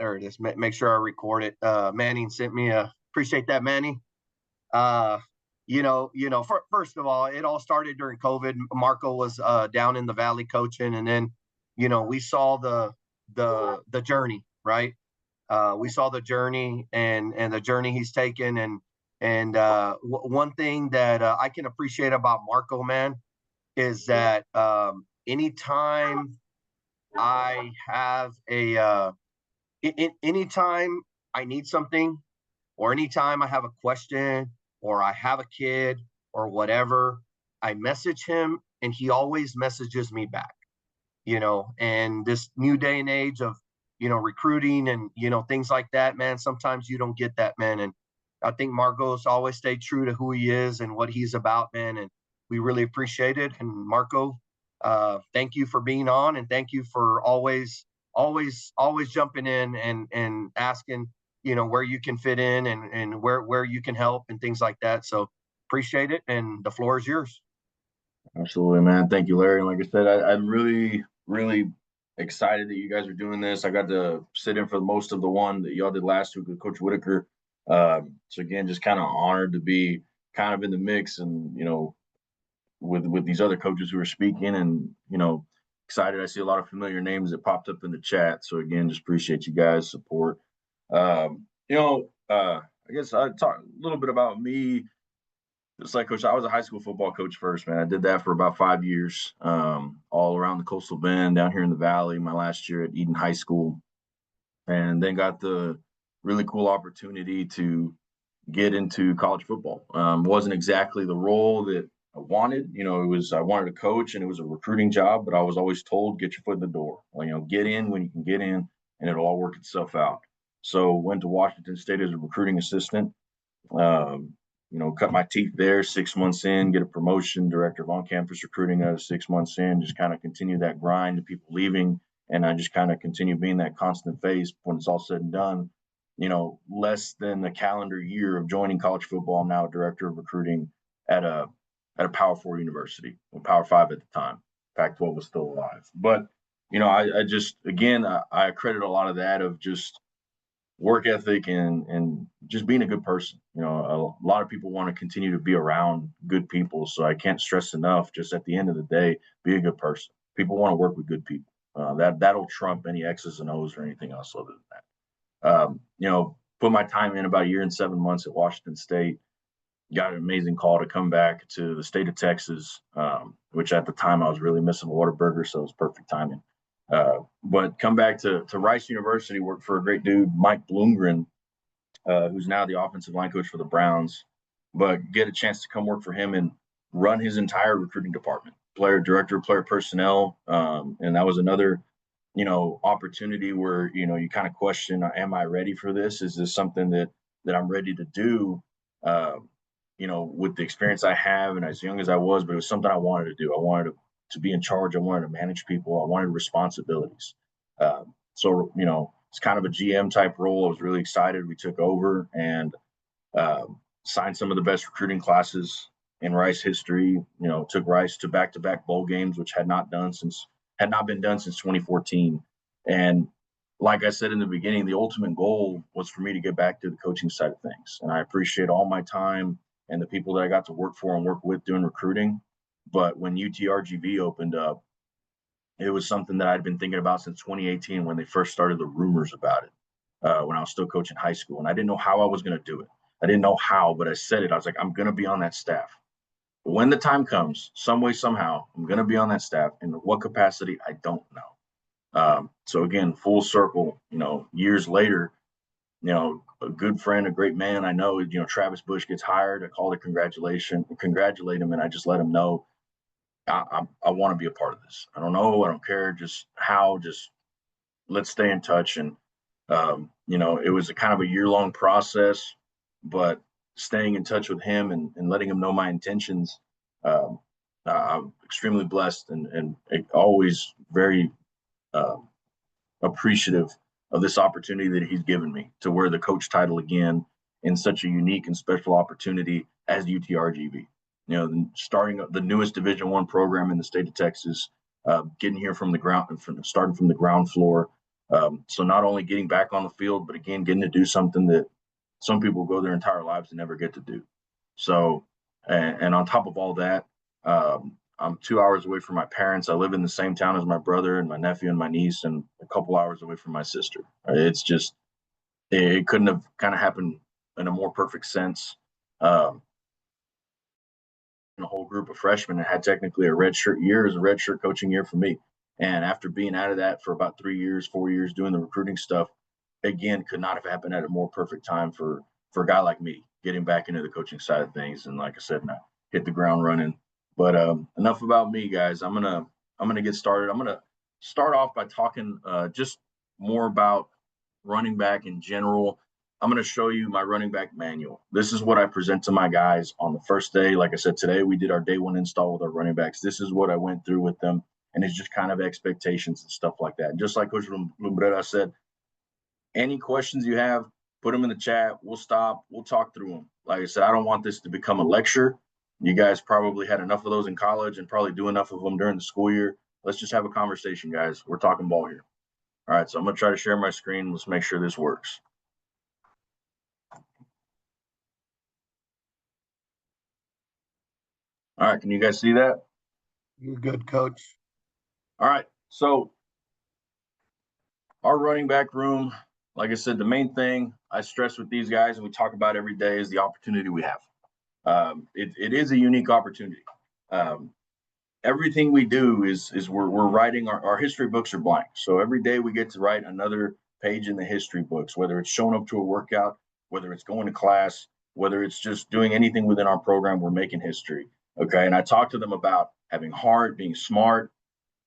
There it is. Make sure I record it. Manning sent me appreciate that, Manny. Uh, first of all, it all started during COVID. Marco was down in the Valley coaching, and then, we saw the journey, right? We saw the journey and the journey he's taken, one thing that I can appreciate about Marco, man, is that anytime I have anytime I need something, or anytime I have a question, or I have a kid, or whatever, I message him and he always messages me back. And this new day and age of, recruiting and, things like that, man, sometimes you don't get that, man. And I think Marco's always stayed true to who he is and what he's about, man. And we really appreciate it. And Marco, thank you for being on, and thank you for always jumping in and asking, where you can fit in and where you can help and things like that. So appreciate it. And the floor is yours. Absolutely, man. Thank you, Larry. And like I said, I'm really, really excited that you guys are doing this. I got to sit in for most of the one that y'all did last week with Coach Whitaker. So again, just kind of honored to be kind of in the mix, and with these other coaches who are speaking, and excited. I see a lot of familiar names that popped up in the chat. So again, just appreciate you guys' support. I guess I talk a little bit about me. Just like Coach, I was a high school football coach first, man. I did that for about 5 years, all around the coastal bend, down here in the valley. My last year at Eden High School, and then got the really cool opportunity to get into college football. Wasn't exactly the role that I wanted. I wanted to coach, and it was a recruiting job, but I was always told, get your foot in the door. Get in when you can get in, and it'll all work itself out. So went to Washington State as a recruiting assistant. Cut my teeth there 6 months in, get a promotion, director of on-campus recruiting out of 6 months in, just kind of continue that grind to people leaving. And I just kind of continue being that constant face when it's all said and done. Less than a calendar year of joining college football, I'm now a director of recruiting at a Power 4 university, Power 5 at the time. Pac-12 was still alive. But, I just, again, I credit a lot of that of just work ethic and just being a good person. A lot of people want to continue to be around good people. So I can't stress enough, just at the end of the day, be a good person. People want to work with good people. That'll trump any X's and O's or anything else other than that. Put my time in about 1 year and 7 months at Washington State. Got an amazing call to come back to the state of Texas, which at the time I was really missing a Whataburger, so it was perfect timing. But come back to Rice University, work for a great dude, Mike Bloomgren, who's now the offensive line coach for the Browns, but get a chance to come work for him and run his entire recruiting department, director of player personnel. And that was another, opportunity where, you kind of question, am I ready for this? Is this something that I'm ready to do? With the experience I have and as young as I was, but it was something I wanted to do. I wanted to be in charge. I wanted to manage people. I wanted responsibilities. So, it's kind of a GM type role. I was really excited. We took over and signed some of the best recruiting classes in Rice history. Took Rice to back-to-back bowl games, which had not been done since 2014. And like I said in the beginning, the ultimate goal was for me to get back to the coaching side of things. And I appreciate all my time and the people that I got to work for and work with doing recruiting. But when UTRGV opened up, it was something that I'd been thinking about since 2018 when they first started the rumors about it, when I was still coaching high school. And I didn't know how I was going to do it. I didn't know how, but I said it. I was like, I'm going to be on that staff. But when the time comes, some way, somehow, I'm going to be on that staff. In what capacity, I don't know. So again, full circle, years later, a good friend, a great man I know, Travis Bush gets hired. I called congratulate him, and I just let him know I want to be a part of this. I don't know. I don't care. Just let's stay in touch. And, it was a kind of a year-long process, but staying in touch with him and letting him know my intentions, I'm extremely blessed and always very appreciative of this opportunity that he's given me to wear the coach title again in such a unique and special opportunity as UTRGV. Starting the newest Division I program in the state of Texas, getting here from the ground, starting from the ground floor, So not only getting back on the field, but again, getting to do something that some people go their entire lives and never get to do. So, and on top of all that, I'm 2 hours away from my parents. I live in the same town as my brother and my nephew and my niece, and a couple hours away from my sister. It's just, it couldn't have kind of happened in a more perfect sense. Um, a whole group of freshmen and had technically a red shirt year as a red shirt coaching year for me. And after being out of that for about 3 years, 4 years doing the recruiting stuff, again, could not have happened at a more perfect time for a guy like me getting back into the coaching side of things. And like I said, now hit the ground running. But enough about me, guys. I'm gonna get started. I'm gonna start off by talking just more about running back in general. I'm going to show you my running back manual. This is what I present to my guys on the first day. Like I said, today we did our day one install with our running backs. This is what I went through with them. And it's just kind of expectations and stuff like that. And just like Coach Lumbrera said, any questions you have, put them in the chat. We'll stop. We'll talk through them. Like I said, I don't want this to become a lecture. You guys probably had enough of those in college and probably do enough of them during the school year. Let's just have a conversation, guys. We're talking ball here. All right, so I'm going to try to share my screen. Let's make sure this works. All right, can you guys see that? You're good, Coach. All right, so our running back room, like I said, the main thing I stress with these guys and we talk about every day is the opportunity we have. It is a unique opportunity. Everything we do is we're writing our history books are blank. So every day we get to write another page in the history books, whether it's showing up to a workout, whether it's going to class, whether it's just doing anything within our program, we're making history. Okay. And I talked to them about having heart, being smart,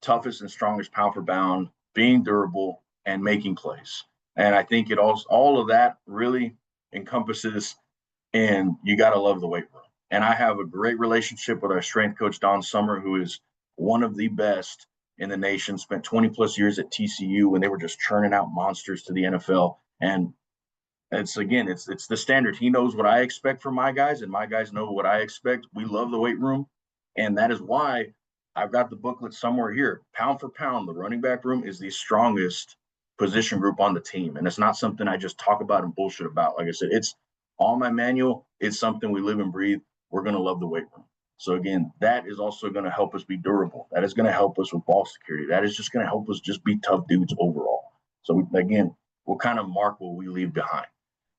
toughest and strongest pound for pound, being durable, and making plays. And I think it all of that really encompasses, and you got to love the weight room. And I have a great relationship with our strength coach, Don Summer, who is one of the best in the nation, spent 20 plus years at TCU when they were just churning out monsters to the NFL. And it's the standard. He knows what I expect from my guys, and my guys know what I expect. We love the weight room, and that is why I've got the booklet somewhere here. Pound for pound, the running back room is the strongest position group on the team, and it's not something I just talk about and bullshit about. Like I said, it's on my manual. It's something we live and breathe. We're going to love the weight room. So again, that is also going to help us be durable. That is going to help us with ball security. That is just going to help us just be tough dudes overall. So again, we'll kind of mark what we leave behind.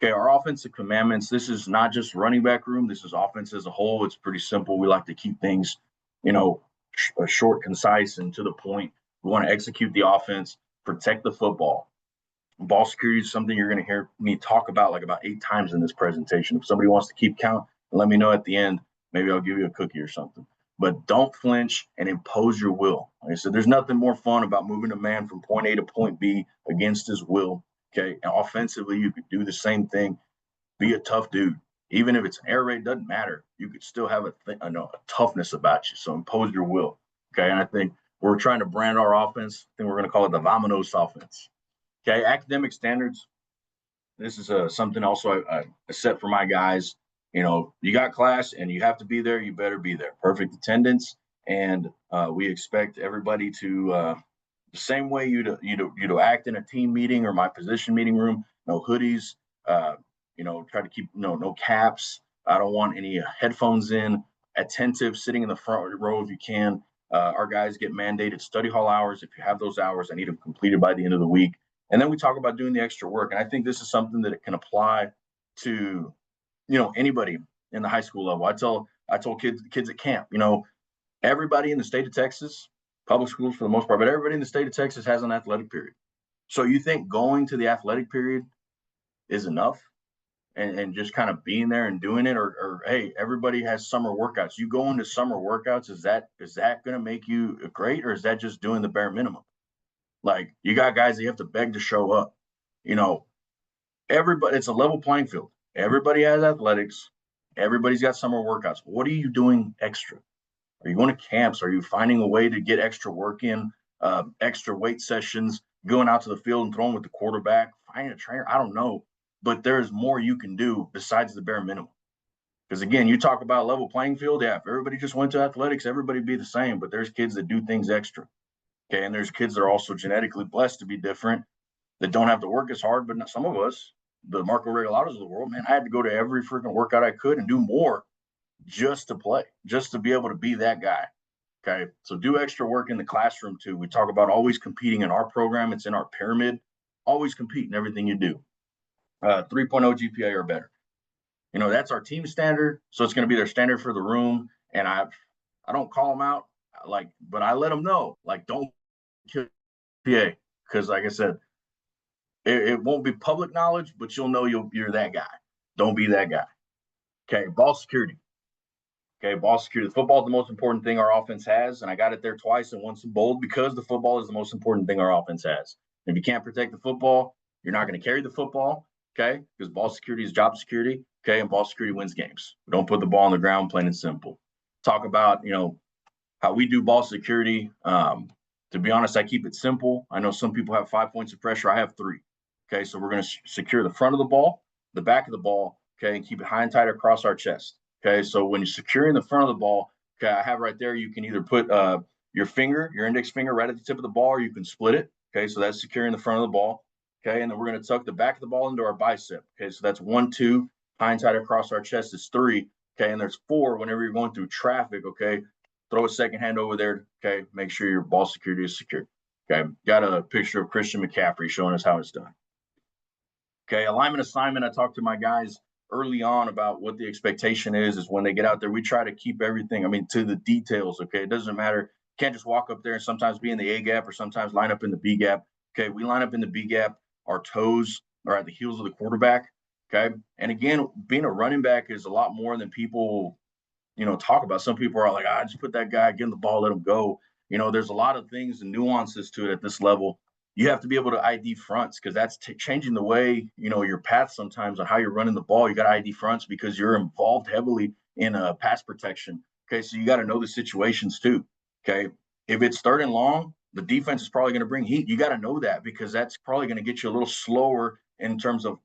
Okay, our offensive commandments, this is not just running back room. This is offense as a whole. It's pretty simple. We like to keep things, short, concise, and to the point. We want to execute the offense, protect the football. Ball security is something you're going to hear me talk about like about 8 times in this presentation. If somebody wants to keep count, let me know at the end. Maybe I'll give you a cookie or something. But don't flinch and impose your will. Like I said, there's nothing more fun about moving a man from point A to point B against his will. Okay, and offensively, you could do the same thing. Be a tough dude. Even if it's an air raid, doesn't matter. You could still have a toughness about you. So impose your will. Okay, and I think we're trying to brand our offense. I think we're going to call it the Vamonos offense. Okay, academic standards. This is something also I set for my guys. You got class and you have to be there. You better be there. Perfect attendance, and we expect everybody to the same way you act in a team meeting or my position meeting room. No hoodies. Try to keep no caps. I don't want any headphones in. Attentive, sitting in the front row if you can. Our guys get mandated study hall hours. If you have those hours, I need them completed by the end of the week. And then we talk about doing the extra work. And I think this is something that it can apply to, anybody in the high school level. I told kids at camp, everybody in the state of Texas, public schools for the most part, but everybody in the state of Texas has an athletic period. So you think going to the athletic period is enough and just kind of being there and doing it, or hey, everybody has summer workouts. You go into summer workouts, is that going to make you great, or is that just doing the bare minimum? Like, you got guys that you have to beg to show up. Everybody, it's a level playing field. Everybody has athletics. Everybody's got summer workouts. What are you doing extra? Are you going to camps? Are you finding a way to get extra work in, extra weight sessions, going out to the field and throwing with the quarterback, finding a trainer? I don't know. But there's more you can do besides the bare minimum. Because again, you talk about a level playing field. Yeah, if everybody just went to athletics, everybody'd be the same. But there's kids that do things extra. Okay, and there's kids that are also genetically blessed to be different. that don't have to work as hard, but some of us, the Marco Regalados of the world, man, I had to go to every freaking workout I could and do more just to play, just to be able to be that guy. Okay. So do extra work in the classroom too. We talk about always competing in our program. It's in our pyramid. Always compete in everything you do. 3.0 GPA or better. That's our team standard. So it's going to be their standard for the room. And I don't call them out but I let them know, don't kill GPA. Because like I said, it won't be public knowledge, but you'll know you're that guy. Don't be that guy. Okay. Ball security. Okay, ball security. The football is the most important thing our offense has, and I got it there twice and once in bold because the football is the most important thing our offense has. And if you can't protect the football, you're not going to carry the football, okay? Because ball security is job security, okay? And ball security wins games. We don't put the ball on the ground, plain and simple. Talk about, how we do ball security. To be honest, I keep it simple. I know some people have 5 points of pressure. I have 3. Okay, so we're going to secure the front of the ball, the back of the ball, okay, and keep it high and tight across our chest. Okay, so when you're securing the front of the ball, okay, I have right there, you can either put your index finger right at the tip of the ball, or you can split it. Okay, so that's securing the front of the ball. Okay, and then we're going to tuck the back of the ball into our bicep. Okay, so that's 1, 2, high and tight across our chest is 3. Okay, and there's 4 whenever you're going through traffic. Okay, throw a second hand over there. Okay, make sure your ball security is secure. Okay, got a picture of Christian McCaffrey showing us how it's done. Okay, alignment assignment. I talked to my guys early on about what the expectation is when they get out there. We try to keep everything, to the details. Okay, it doesn't matter. You can't just walk up there and sometimes be in the A gap or sometimes line up in the B gap. Okay, we line up in the B gap. Our toes are at the heels of the quarterback. Okay, and again, being a running back is a lot more than people, talk about. Some people are like, just put that guy, give him the ball, let him go. There's a lot of things and nuances to it at this level. You have to be able to ID fronts because that's changing the way, your path sometimes on how you're running the ball. You got to ID fronts because you're involved heavily in pass protection. Okay, so you got to know the situations too. Okay, if it's 3rd and long, the defense is probably going to bring heat. You got to know that because that's probably going to get you a little slower in terms of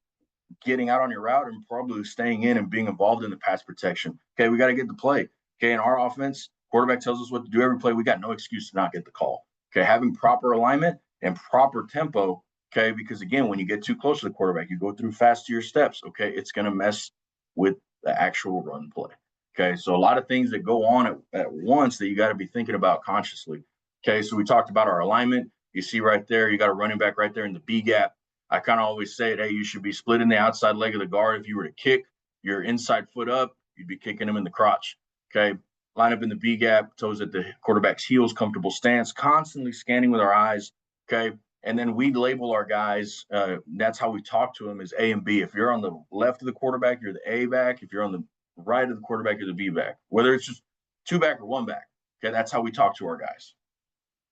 getting out on your route and probably staying in and being involved in the pass protection. Okay, we got to get the play. Okay, in our offense, quarterback tells us what to do every play. We got no excuse to not get the call. Okay, having proper alignment and proper tempo. Okay, because again, when you get too close to the quarterback, you go through fast to your steps. Okay, it's going to mess with the actual run play. Okay, so a lot of things that go on at once that you got to be thinking about consciously. Okay, so we talked about our alignment. You see right there, you got a running back right there in the B gap. I kind of always say, hey, you should be splitting the outside leg of the guard. If you were to kick your inside foot up, you'd be kicking him in the crotch. Okay, line up in the B gap, toes at the quarterback's heels, comfortable stance, constantly scanning with our eyes. Okay, and then we label our guys. That's how we talk to them is A and B. If you're on the left of the quarterback, you're the A back. If you're on the right of the quarterback, you're the B back. Whether it's just 2 back or 1 back. Okay, that's how we talk to our guys.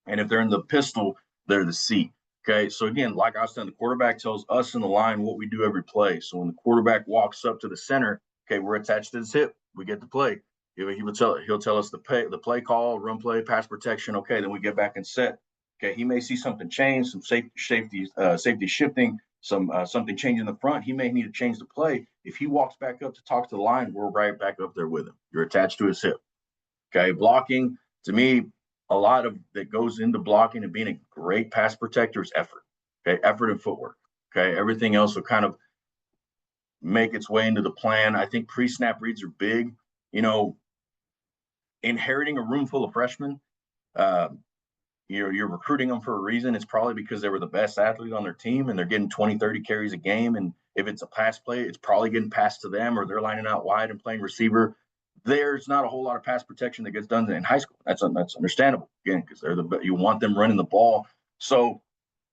And if they're in the pistol, they're the C. Okay, so again, like I was saying, the quarterback tells us in the line what we do every play. So when the quarterback walks up to the center, okay, we're attached to his hip. We get the play. He'll tell us the play call, run play, pass protection. Okay, then we get back and set. Okay, he may see something change, some safety shifting, something changing the front. He may need to change the play. If he walks back up to talk to the line, we're right back up there with him. You're attached to his hip. Okay, blocking to me. A lot of that goes into blocking and being a great pass protector is effort. Okay, effort and footwork. Okay, everything else will kind of make its way into the plan. I think pre-snap reads are big. Inheriting a room full of freshmen, you're recruiting them for a reason. It's probably because they were the best athlete on their team and they're getting 20, 30 carries a game. And if it's a pass play, it's probably getting passed to them or they're lining out wide and playing receiver. There's not a whole lot of pass protection that gets done in high school. That's understandable, again, because you want them running the ball. So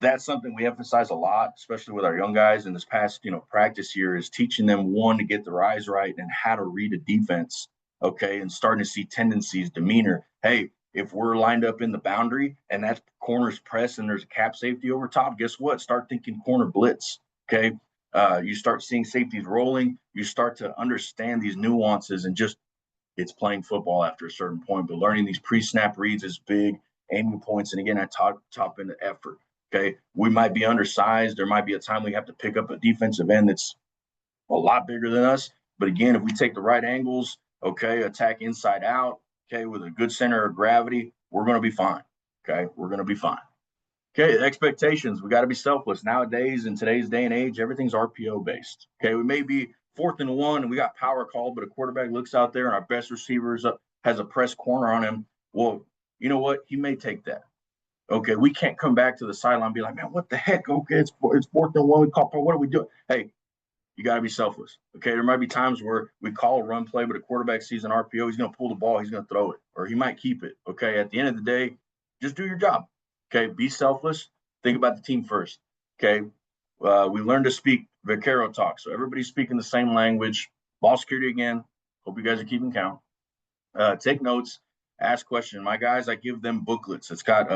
that's something we emphasize a lot, especially with our young guys in this past, practice year is teaching them, one, to get their eyes right and how to read a defense, okay, and starting to see tendencies, demeanor. Hey, if we're lined up in the boundary and that corner's press and there's a cap safety over top, guess what? Start thinking corner blitz, okay? You start seeing safeties rolling. You start to understand these nuances and just it's playing football after a certain point, but learning these pre-snap reads is big, aiming points. And again, I top into effort. Okay. We might be undersized. There might be a time we have to pick up a defensive end that's a lot bigger than us. But again, if we take the right angles, okay, attack inside out, okay, with a good center of gravity, we're going to be fine. Okay. We're going to be fine. Okay, expectations. We got to be selfless. Nowadays, in today's day and age, everything's RPO based. Okay, we may be 4th and 1 and we got power call, but a quarterback looks out there and our best receiver has a press corner on him. Well, you know what? He may take that. Okay, we can't come back to the sideline and be like, man, what the heck? Okay, it's 4th and 1. We call, what are we doing? Hey, you got to be selfless. Okay, there might be times where we call a run play, but a quarterback sees an RPO, he's going to pull the ball, he's going to throw it, or he might keep it. Okay, at the end of the day, just do your job. Okay, be selfless. Think about the team first. Okay, we learned to speak Vaquero talk, so everybody's speaking the same language. Ball security again. Hope you guys are keeping count. Take notes, ask questions. My guys, I give them booklets. It's got.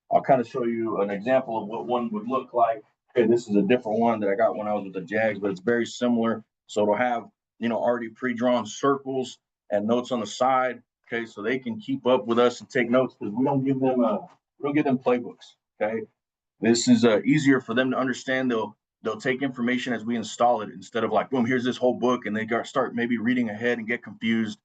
I'll kind of show you an example of what one would look like. Okay, this is a different one that I got when I was with the Jags, but it's very similar. So it'll have, already pre-drawn circles and notes on the side. Okay, so they can keep up with us and take notes because we don't give them playbooks. Okay, this is easier for them to understand. They'll take information as we install it instead of like, boom, here's this whole book, and they start maybe reading ahead and get confused.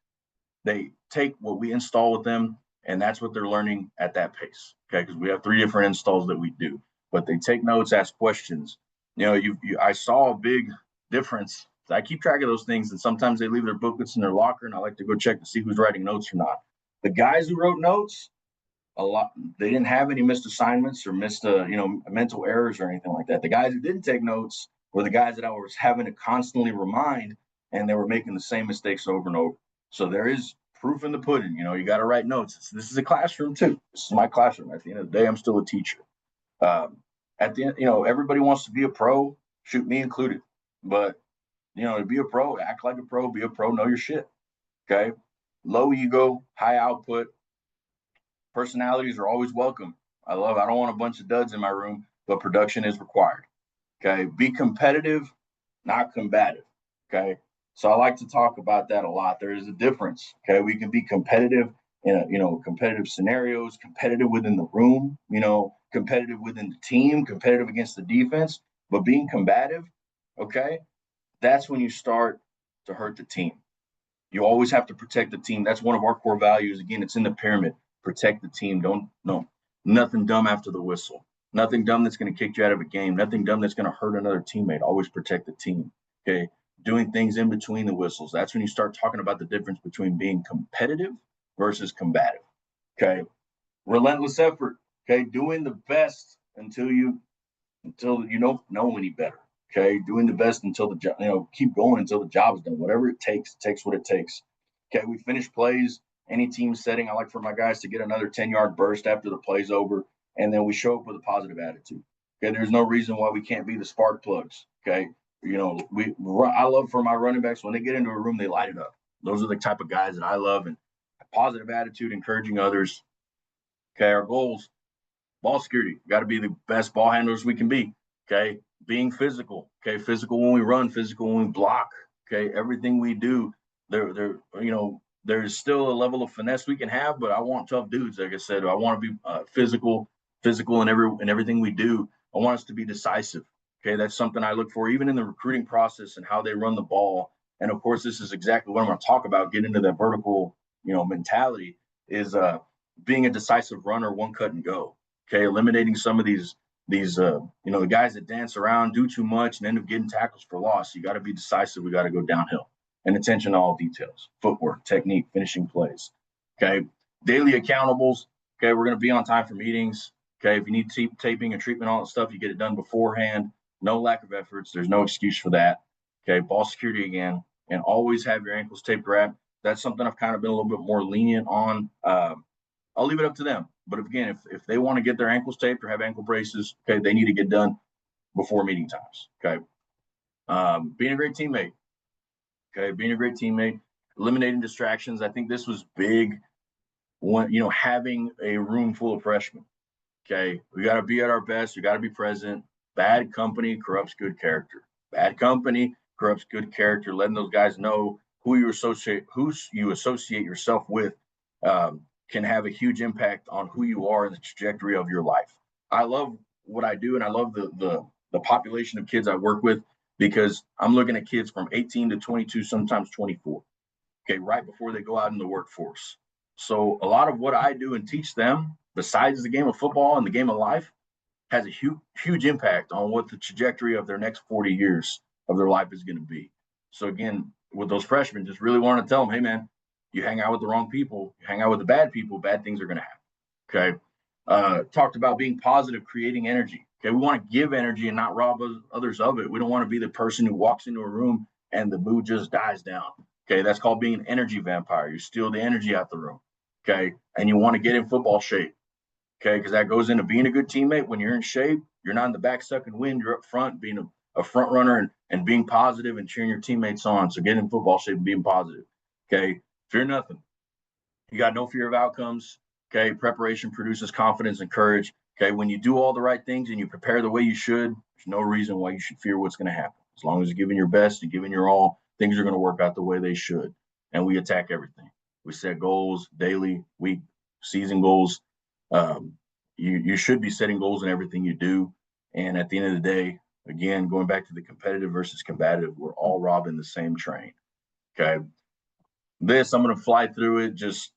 They take what we install with them, and that's what they're learning at that pace. Okay, because we have 3 different installs that we do, but they take notes, ask questions. I saw a big difference. I keep track of those things, and sometimes they leave their booklets in their locker, and I like to go check to see who's writing notes or not. The guys who wrote notes, a lot, they didn't have any missed assignments or missed mental errors or anything like that. The guys who didn't take notes were the guys that I was having to constantly remind, and they were making the same mistakes over and over. So there is proof in the pudding. You got to write notes. This is a classroom too. This is my classroom. At the end of the day, I'm still a teacher. At the end, everybody wants to be a pro, shoot me included. But to be a pro, act like a pro, be a pro, know your shit. Okay, low ego, high output. Personalities are always welcome. I don't want a bunch of duds in my room, but production is required. Okay, be competitive, not combative. Okay, so I like to talk about that a lot. There is a difference. Okay, we can be competitive in competitive scenarios, competitive within the room, competitive within the team, competitive against the defense, but being combative, okay, that's when you start to hurt the team. You always have to protect the team. That's one of our core values. Again, it's in the pyramid. Protect the team. Nothing dumb after the whistle. Nothing dumb that's going to kick you out of a game. Nothing dumb that's going to hurt another teammate. Always protect the team. Okay. Doing things in between the whistles. That's when you start talking about the difference between being competitive versus combative. Okay. Relentless effort. Okay. Doing the best until you don't know any better. Okay. Doing the best until the job, keep going until the job is done. Whatever it takes what it takes. Okay. We finish plays. Any team setting, I like for my guys to get another 10-yard burst after the play's over, and then we show up with a positive attitude. Okay, there's no reason why we can't be the spark plugs. Okay, I love for my running backs when they get into a room, they light it up. Those are the type of guys that I love, and positive attitude, encouraging others. Okay, our goals: ball security. Got to be the best ball handlers we can be. Okay, being physical. Okay, physical when we run, physical when we block. Okay, everything we do, there's still a level of finesse we can have, but I want tough dudes. Like I said, I want to be physical in everything we do. I want us to be decisive. Okay, that's something I look for, even in the recruiting process and how they run the ball. And of course, this is exactly what I'm going to talk about. Get into that vertical, mentality is being a decisive runner, one cut and go. Okay, eliminating some of these the guys that dance around, do too much, and end up getting tackles for loss. You got to be decisive. We got to go downhill. And attention to all details, footwork, technique, finishing plays. Okay, daily accountables. Okay, we're going to be on time for meetings. Okay, if you need taping and treatment, all that stuff, you get it done beforehand. No lack of efforts. There's no excuse for that. Okay, ball security again, and always have your ankles taped wrapped. That's something I've kind of been a little bit more lenient on. I'll leave it up to them. But again, if they want to get their ankles taped or have ankle braces, okay, they need to get done before meeting times. Okay, being a great teammate. Okay, being a great teammate, eliminating distractions. I think this was big when, having a room full of freshmen. Okay, we got to be at our best. We got to be present. Bad company corrupts good character. Bad company corrupts good character. Letting those guys know who you associate yourself with can have a huge impact on who you are and the trajectory of your life. I love what I do, and I love the population of kids I work with, because I'm looking at kids from 18 to 22, sometimes 24, okay, right before they go out in the workforce. So a lot of what I do and teach them, besides the game of football and the game of life, has a huge impact on what the trajectory of their next 40 years of their life is going to be. So again, with those freshmen, just really want to tell them, hey man, you hang out with the wrong people, you hang out with the bad people, bad things are going to happen. Okay. Talked about being positive, creating energy. Okay. We want to give energy and not rob others of it. We don't want to be the person who walks into a room and the mood just dies down. Okay. That's called being an energy vampire. You steal the energy out the room. Okay. And you want to get in football shape. Okay. Because that goes into being a good teammate. When you're in shape, you're not in the back sucking wind. You're up front being a front runner and being positive and cheering your teammates on. So get in football shape and being positive. Okay. Fear nothing. You got no fear of outcomes. Okay. Preparation produces confidence and courage. Okay. When you do all the right things and you prepare the way you should, there's no reason why you should fear what's going to happen. As long as you're giving your best and giving your all, things are going to work out the way they should. And we attack everything. We set goals daily, week, season goals. You should be setting goals in everything you do. And at the end of the day, again, going back to the competitive versus combative, we're all robbing the same train. Okay. I'm going to fly through it. Just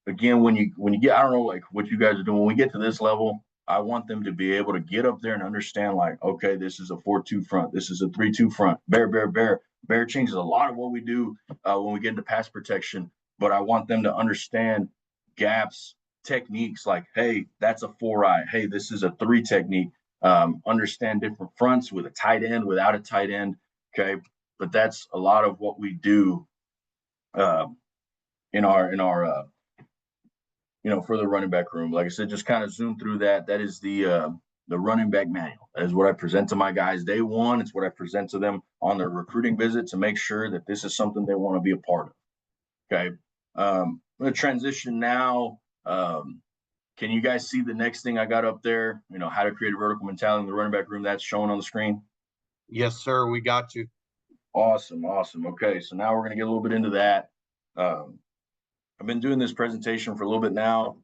again, when you get, I don't know, like what you guys are doing, when we get to this level, I want them to be able to get up there and understand, like, okay, this is a 4-2 front. This is a 3-2 front. Bear changes a lot of what we do when we get into pass protection. But I want them to understand gaps, techniques, like, hey, that's a 4-eye. Hey, this is a 3 technique. Understand different fronts with a tight end, without a tight end. Okay. But that's a lot of what we do in our for the running back room. Like I said, just kind of zoom through that. That is the running back manual. That is what I present to my guys day one. It's what I present to them on their recruiting visit to make sure that this is something they want to be a part of. Okay. I'm going to transition now. Can you guys see the next thing I got up there? How to create a vertical mentality in the running back room. That's shown on the screen. Yes, sir. We got you. Awesome. Okay. So now we're going to get a little bit into that. I've been doing this presentation for a little bit now.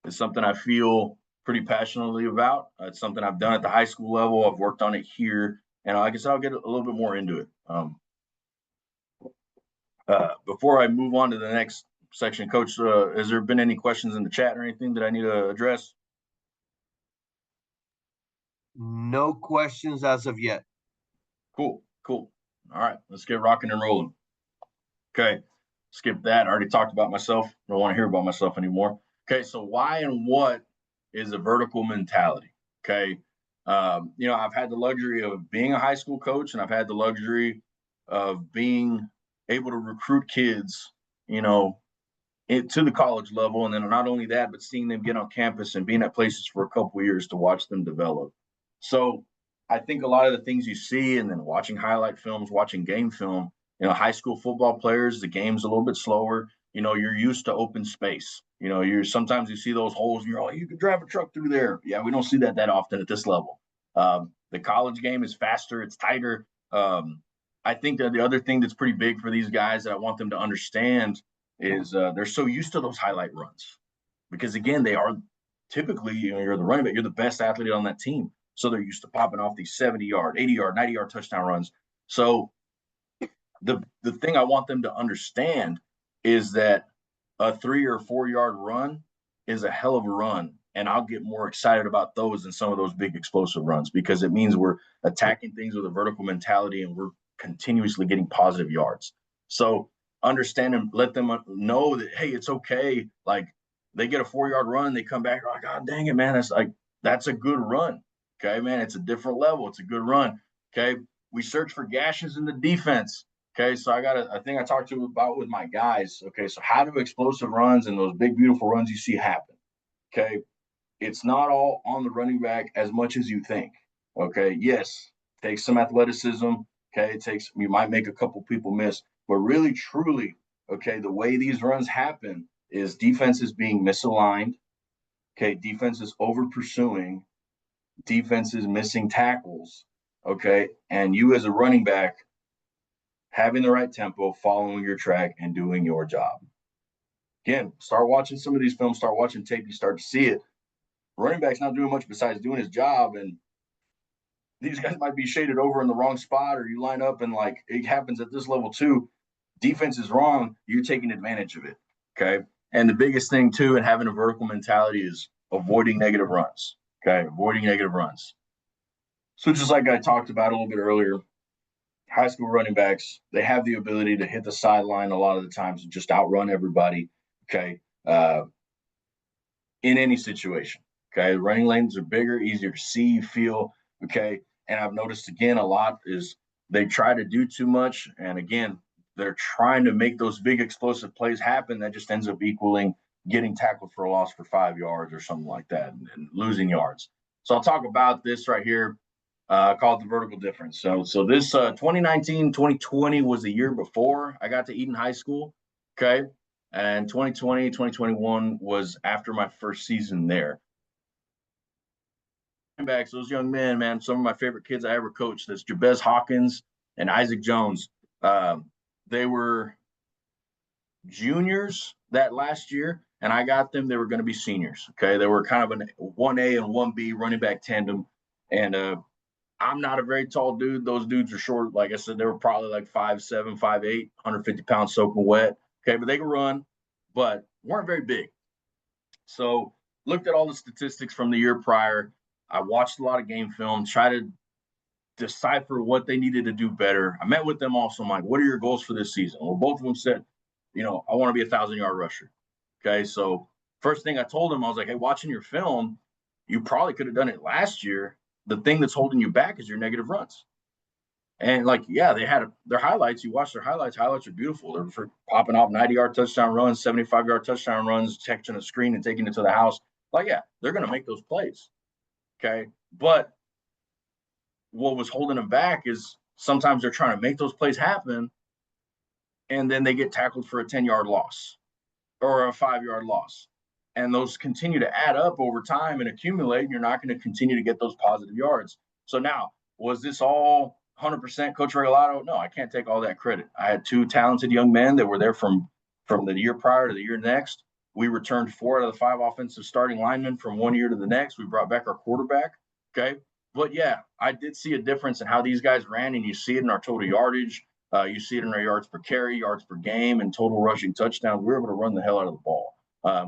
It's something I feel pretty passionately about. It's something I've done at the high school level. I've worked on it here, and I guess I'll get a little bit more into it. Before I move on to the next section, Coach, has there been any questions in the chat or anything that I need to address? No questions as of yet. Cool. All right, let's get rocking and rolling. Okay. Skip that. I already talked about myself. I don't want to hear about myself anymore. Okay, so why and what is a vertical mentality? Okay, I've had the luxury of being a high school coach, and I've had the luxury of being able to recruit kids, to the college level, and then not only that, but seeing them get on campus and being at places for a couple of years to watch them develop. So I think a lot of the things you see, and then watching highlight films, watching game film, high school football players, the game's a little bit slower. You're used to open space. Sometimes you see those holes and you're like, you could drive a truck through there. Yeah, we don't see that often at this level. The college game is faster, it's tighter. I think that the other thing that's pretty big for these guys that I want them to understand is they're so used to those highlight runs, because again, they are typically, you're the running back, you're the best athlete on that team. So they're used to popping off these 70-yard, 80-yard, 90-yard touchdown runs. So the thing I want them to understand is that a 3 or 4 yard run is a hell of a run. And I'll get more excited about those than some of those big explosive runs, because it means we're attacking things with a vertical mentality and we're continuously getting positive yards. So understand and let them know that, hey, it's okay. Like, they get a 4 yard run, they come back, oh, God dang it, man. That's a good run. Okay, man, it's a different level. It's a good run. Okay, we search for gashes in the defense. Okay, so I think I talked to you about with my guys. Okay, so how do explosive runs and those big, beautiful runs you see happen? Okay, it's not all on the running back as much as you think. Okay, yes, takes some athleticism. Okay, you might make a couple people miss, but really, truly, okay, the way these runs happen is defense is being misaligned. Okay, defense is over pursuing. Defense is missing tackles. Okay, and you as a running back, having the right tempo, following your track, and doing your job. Again, start watching some of these films, start watching tape, you start to see it. Running back's not doing much besides doing his job, and these guys might be shaded over in the wrong spot, or you line up and, like, it happens at this level too. Defense is wrong, you're taking advantage of it, okay? And the biggest thing too in having a vertical mentality is avoiding negative runs, Okay, avoiding negative runs. So just like I talked about a little bit earlier, high school running backs, they have the ability to hit the sideline a lot of the times and just outrun everybody. Okay. In any situation. Okay. Running lanes are bigger, easier to see, feel. Okay. And I've noticed again a lot is they try to do too much. And again, they're trying to make those big explosive plays happen that just ends up equaling getting tackled for a loss for 5 yards or something like that and losing yards. So I'll talk about this right here called the vertical difference. So this 2019, 2020 was the year before I got to Eaton High School. Okay. And 2020, 2021 was after my first season there. Backs, those young men, man, some of my favorite kids I ever coached. That's Jabez Hawkins and Isaac Jones. They were juniors that last year, and I got them. They were going to be seniors. Okay. They were kind of a 1A and 1B running back tandem. And I'm not a very tall dude. Those dudes are short. Like I said, they were probably like 5'7", 5'8", 150 pounds soaking wet. Okay, but they can run, but weren't very big. So looked at all the statistics from the year prior. I watched a lot of game film, tried to decipher what they needed to do better. I met with them also. I'm like, what are your goals for this season? Well, both of them said, I want to be 1,000-yard rusher. Okay, so first thing I told them, I was like, hey, watching your film, you probably could have done it last year. The thing that's holding you back is your negative runs. And yeah, they had their highlights. You watch their highlights. Highlights are beautiful. They're for popping off 90-yard touchdown runs, 75-yard touchdown runs, catching a screen and taking it to the house. Yeah, they're going to make those plays. Okay. But what was holding them back is sometimes they're trying to make those plays happen, and then they get tackled for a 10-yard loss or a 5-yard loss. And those continue to add up over time and accumulate, and you're not going to continue to get those positive yards. So now, was this all 100% Coach Regalado? No, I can't take all that credit. I had two talented young men that were there from the year prior to the year next. We returned 4 out of the 5 offensive starting linemen from one year to the next. We brought back our quarterback. Okay. But yeah, I did see a difference in how these guys ran, and you see it in our total yardage. You see it in our yards per carry, yards per game, and total rushing touchdowns. We were able to run the hell out of the ball.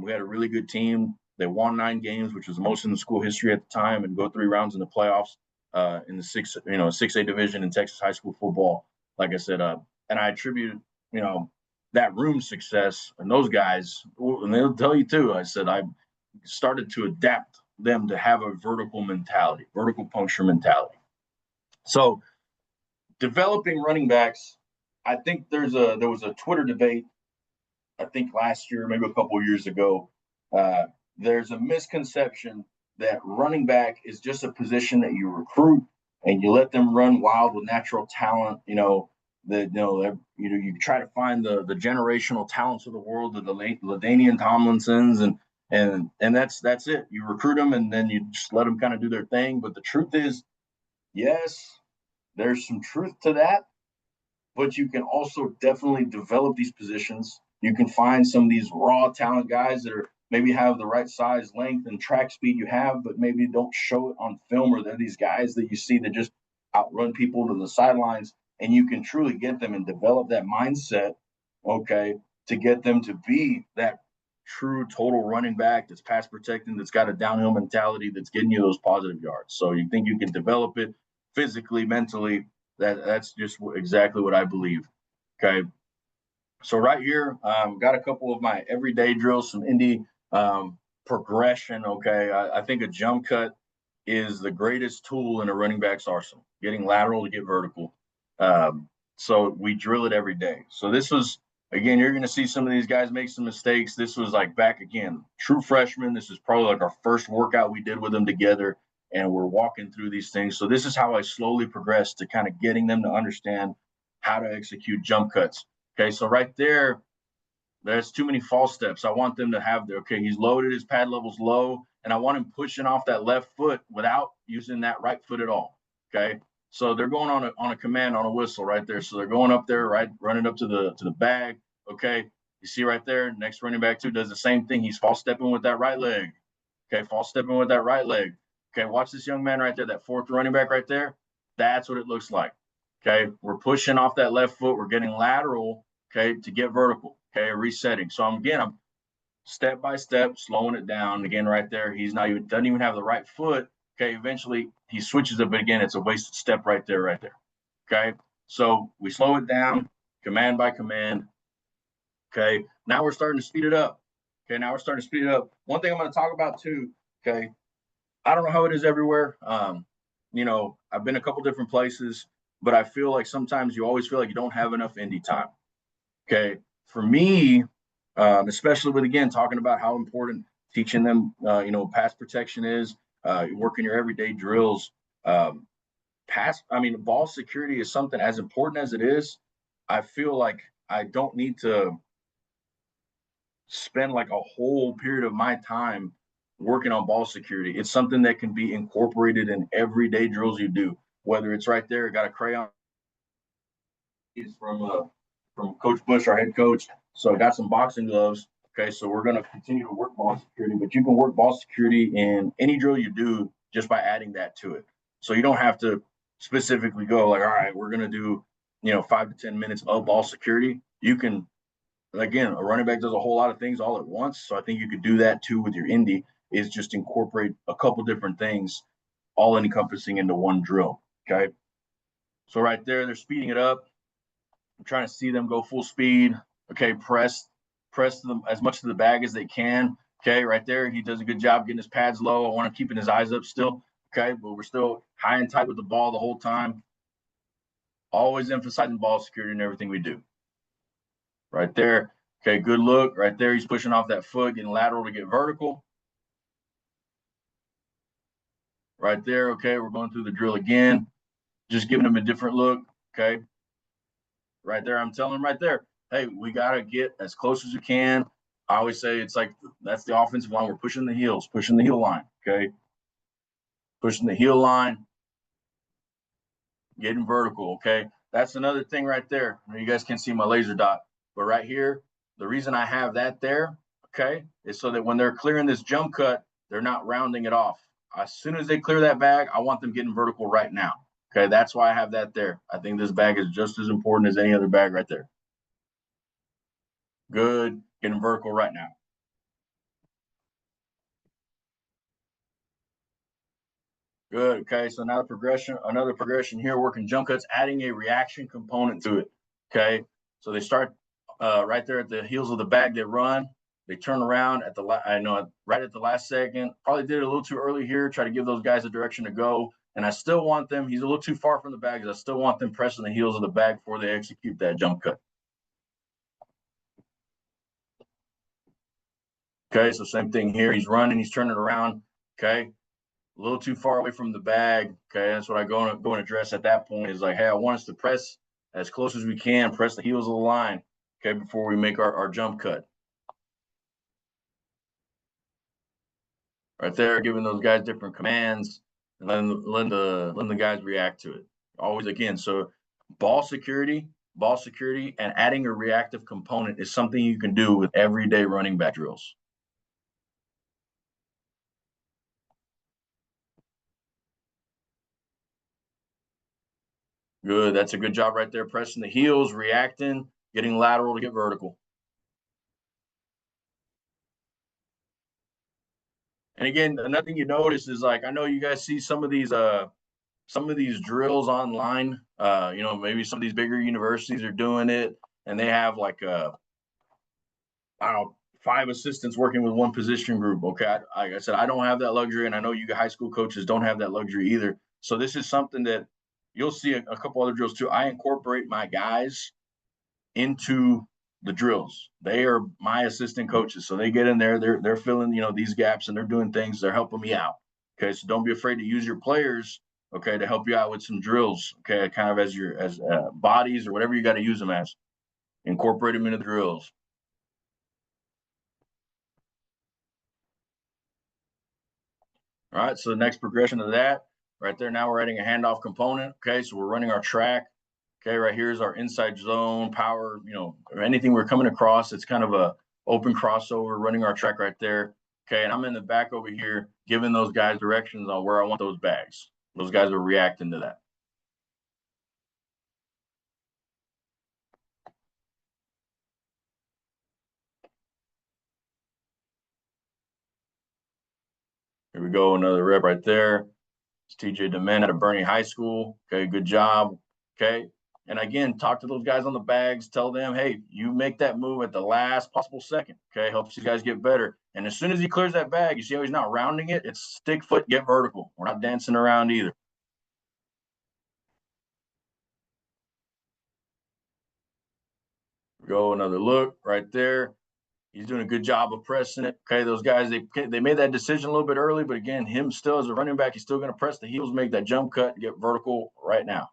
We had a really good team. They won 9 games, which was the most in the school history at the time, and go 3 rounds in the playoffs in the 6A division in Texas high school football. Like I said, and I attribute, that room success and those guys, and they'll tell you too. I said I started to adapt them to have a vertical mentality, vertical puncture mentality. So developing running backs, I think there was a Twitter debate, I think last year, maybe a couple of years ago. There's a misconception that running back is just a position that you recruit and you let them run wild with natural talent. You try to find the generational talents of the world, the LaDainian Tomlinsons, and that's it. You recruit them and then you just let them kind of do their thing. But the truth is, yes, there's some truth to that, but you can also definitely develop these positions. You can find some of these raw talent guys that are maybe have the right size, length, and track speed you have, but maybe don't show it on film, or they're these guys that you see that just outrun people to the sidelines, and you can truly get them and develop that mindset, okay, to get them to be that true total running back that's pass protecting, that's got a downhill mentality, that's getting you those positive yards. So you think you can develop it physically, mentally. That's just exactly what I believe. Okay. So right here, got a couple of my everyday drills, some indie progression. Okay. I think a jump cut is the greatest tool in a running back's arsenal, getting lateral to get vertical. So we drill it every day. So this was, again, you're going to see some of these guys make some mistakes. This was like back again, true freshman. This is probably like our first workout we did with them together, and we're walking through these things. So this is how I slowly progressed to kind of getting them to understand how to execute jump cuts. Okay, so right there, there's too many false steps. I want them to have he's loaded, his pad level's low, and I want him pushing off that left foot without using that right foot at all. Okay, so they're going on a command, on a whistle right there. So they're going up there, right, running up to the bag. Okay, you see right there, next running back too does the same thing. He's false stepping with that right leg. Okay, false stepping with that right leg. Okay, watch this young man right there, that fourth running back right there. That's what it looks like. Okay, we're pushing off that left foot. We're getting lateral, okay, to get vertical. Okay, resetting. So I'm step by step, slowing it down. Again, right there, doesn't even have the right foot. Okay, eventually he switches it, but again, it's a wasted step right there, right there. Okay, so we slow it down, command by command. Okay, now we're starting to speed it up. Okay, now we're starting to speed it up. One thing I'm going to talk about too. Okay, I don't know how it is everywhere. I've been a couple different places, but I feel like sometimes you always feel like you don't have enough indie time. Okay, for me, especially with again talking about how important teaching them, pass protection is, working your everyday drills. Um, ball security is something as important as it is. I feel like I don't need to spend like a whole period of my time working on ball security. It's something that can be incorporated in everyday drills you do, whether it's right there, got a crayon from Coach Bush, our head coach. So I got some boxing gloves. Okay, so we're going to continue to work ball security, but you can work ball security in any drill you do just by adding that to it. So you don't have to specifically go like, all right, we're going to do, 5 to 10 minutes of ball security. You can, again, a running back does a whole lot of things all at once. So I think you could do that too with your indie, is just incorporate a couple different things all encompassing into one drill. Okay. So right there, they're speeding it up. I'm trying to see them go full speed. Okay, press them as much to the bag as they can. Okay, right there, he does a good job getting his pads low. I want him keeping his eyes up still. Okay, but we're still high and tight with the ball the whole time. Always emphasizing ball security in everything we do. Right there. Okay, good look. Right there, he's pushing off that foot, getting lateral to get vertical. Right there. Okay, we're going through the drill again. Just giving him a different look. Okay. Right there, I'm telling him right there, hey, we got to get as close as we can. I always say it's like that's the offensive line. We're pushing the heels, pushing the heel line. Okay. Pushing the heel line, getting vertical. Okay. That's another thing right there. You guys can't see my laser dot, but right here, the reason I have that there, okay, is so that when they're clearing this jump cut, they're not rounding it off. As soon as they clear that bag, I want them getting vertical right now. Okay. That's why I have that there. I think this bag is just as important as any other bag right there. Good. Getting vertical right now. Good. Okay. So now another progression here, working jump cuts, adding a reaction component to it. Okay. So they start right there at the heels of the bag. They run. They turn around at right at the last second. Probably did it a little too early here. Try to give those guys a direction to go. And I still want them. He's a little too far from the bag. I still want them pressing the heels of the bag before they execute that jump cut. Okay. So same thing here. He's running. He's turning around. Okay. A little too far away from the bag. Okay, that's what I go and address at that point. Is like, hey, I want us to press as close as we can, press the heels of the line, okay, before we make our jump cut. Right there, giving those guys different commands and letting the guys react to it. Always again, so ball security, and adding a reactive component is something you can do with everyday running back drills. Good. That's a good job right there. Pressing the heels, reacting, getting lateral to get vertical. And again, another thing you notice is like I know you guys see some of these drills online. Maybe some of these bigger universities are doing it, and they have like I don't know, 5 assistants working with one position group. Okay, like I said, I don't have that luxury, and I know you high school coaches don't have that luxury either. So this is something that you'll see a couple other drills too. I incorporate my guys into the drills. They are my assistant coaches. So they get in there, they're filling, these gaps, and they're doing things, they're helping me out. Okay. So don't be afraid to use your players, okay, to help you out with some drills. Okay. Kind of as bodies or whatever you got to use them as. Incorporate them into the drills. All right. So the next progression of that right there, now we're adding a handoff component. Okay. So we're running our track. Okay, right here is our inside zone power, or anything we're coming across. It's kind of a open crossover, running our track right there. Okay, and I'm in the back over here giving those guys directions on where I want those bags. Those guys are reacting to that. Here we go, another rep right there. It's TJ DeMen out of Bernie High School. Okay, good job. Okay. And again, talk to those guys on the bags. Tell them, hey, you make that move at the last possible second. Okay, helps these guys get better. And as soon as he clears that bag, you see how he's not rounding it? It's stick foot, get vertical. We're not dancing around either. Go another look right there. He's doing a good job of pressing it. Okay, those guys, they made that decision a little bit early, but again, him still as a running back, he's still going to press the heels, make that jump cut, and get vertical right now.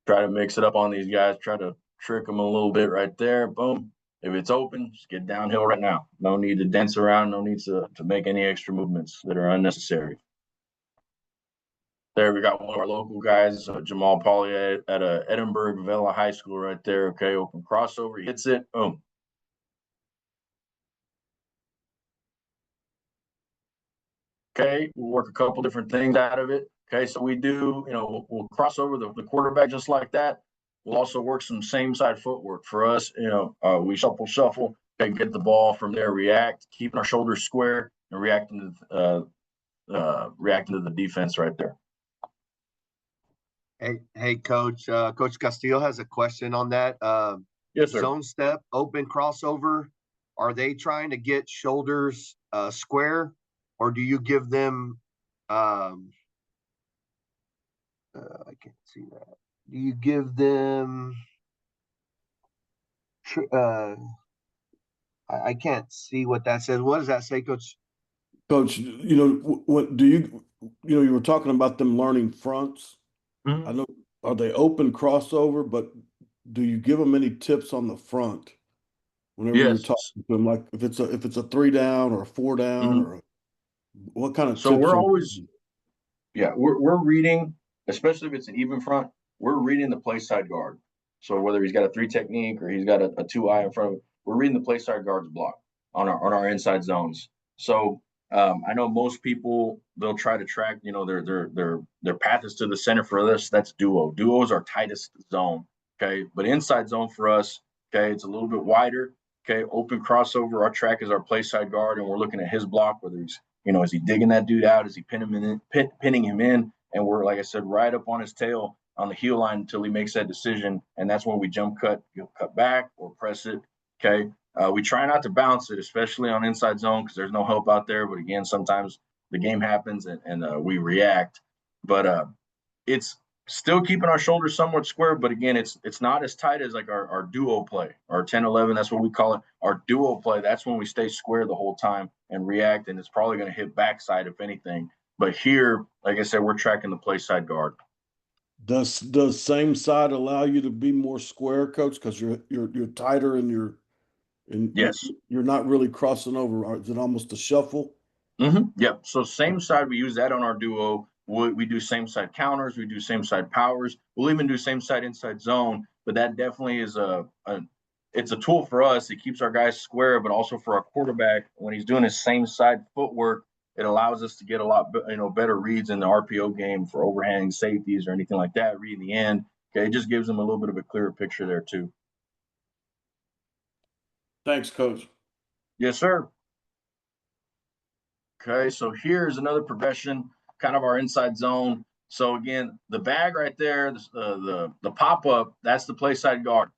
Try to mix it up on these guys, try to trick them a little bit right there. Boom. If it's open, just get downhill right now. No need to dance around, no need to make any extra movements that are unnecessary. There we got one of our local guys, Jamal Pauly at Edinburgh Villa High School right there. Okay, open crossover, he hits it, boom. Okay, we'll work a couple different things out of it. Okay, so we do, we'll cross over the quarterback just like that. We'll also work some same side footwork for us. We shuffle, okay, get the ball from there, react, keeping our shoulders square and reacting to the defense right there. Hey, Coach. Coach Castillo has a question on that. Yes, sir. Zone step, open crossover. Are they trying to get shoulders square, or do you give them? I can't see that. Do you give them? I can't see what that says. What does that say, Coach? Coach, what do you were talking about them learning fronts. Mhm. I know, are they open crossover, but do you give them any tips on the front whenever you're Yes. talking to them? Like if it's a 3 down or a 4 down Mhm. or what kind of So tips we're are always, yeah, we're reading, especially if it's an even front, we're reading the play side guard. So whether he's got a 3 technique or he's got a 2 eye in front of him, we're reading the play side guard's block on our inside zones. So I know most people, they'll try to track, their path is to the center. For this, that's duo. Duo is our tightest zone. Okay, but inside zone for us, okay, it's a little bit wider. Okay, open crossover. Our track is our play side guard, and we're looking at his block, whether he's, is he digging that dude out? Is he pinning him in? And we're, like I said, right up on his tail on the heel line until he makes that decision. And that's when we jump cut, cut back or press it. Okay. We try not to bounce it, especially on inside zone, because there's no help out there. But again, sometimes the game happens and we react. But it's still keeping our shoulders somewhat square. But again, it's not as tight as like our duo play, our 10-11. That's what we call it. Our duo play. That's when we stay square the whole time and react. And it's probably going to hit backside if anything. But here, like I said, we're tracking the play side guard. does same side allow you to be more square, Coach? Because you're tighter and Yes. you're not really crossing over. Is it almost a shuffle? Mm-hmm. Yep. So same side, we use that on our duo. We do same side counters. We do same side powers. We'll even do same side inside zone. But that definitely is it's a tool for us. It keeps our guys square, but also for our quarterback when he's doing his same side footwork, it allows us to get a lot better reads in the RPO game for overhang safeties or anything like that. Reading the end, okay, it just gives them a little bit of a clearer picture there too. Thanks, Coach. Yes, sir. Okay, so here's another progression, kind of our inside zone. So again, the bag right there, the pop up, that's the play side guard.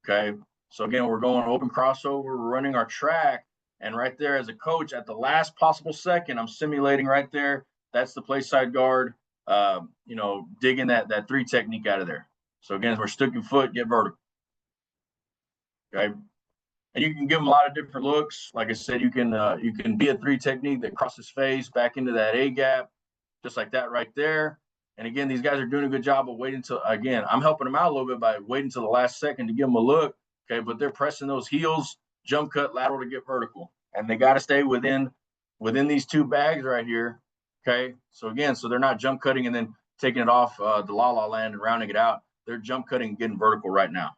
Okay, so again, we're going open crossover, we're running our track, and right there as a coach, at the last possible second, I'm simulating right there. That's the play side guard. Digging that 3 technique out of there. So again, we're sticking foot, get vertical. Okay, and you can give them a lot of different looks. Like I said, you can be a 3 technique that crosses face back into that A gap, just like that right there. And again, these guys are doing a good job of waiting till, again, I'm helping them out a little bit by waiting till the last second to give them a look. Okay, but they're pressing those heels, jump cut, lateral to get vertical, and they got to stay within these 2 bags right here. Okay, so again, so they're not jump cutting and then taking it off the la land and rounding it out. They're jump cutting and getting vertical right now.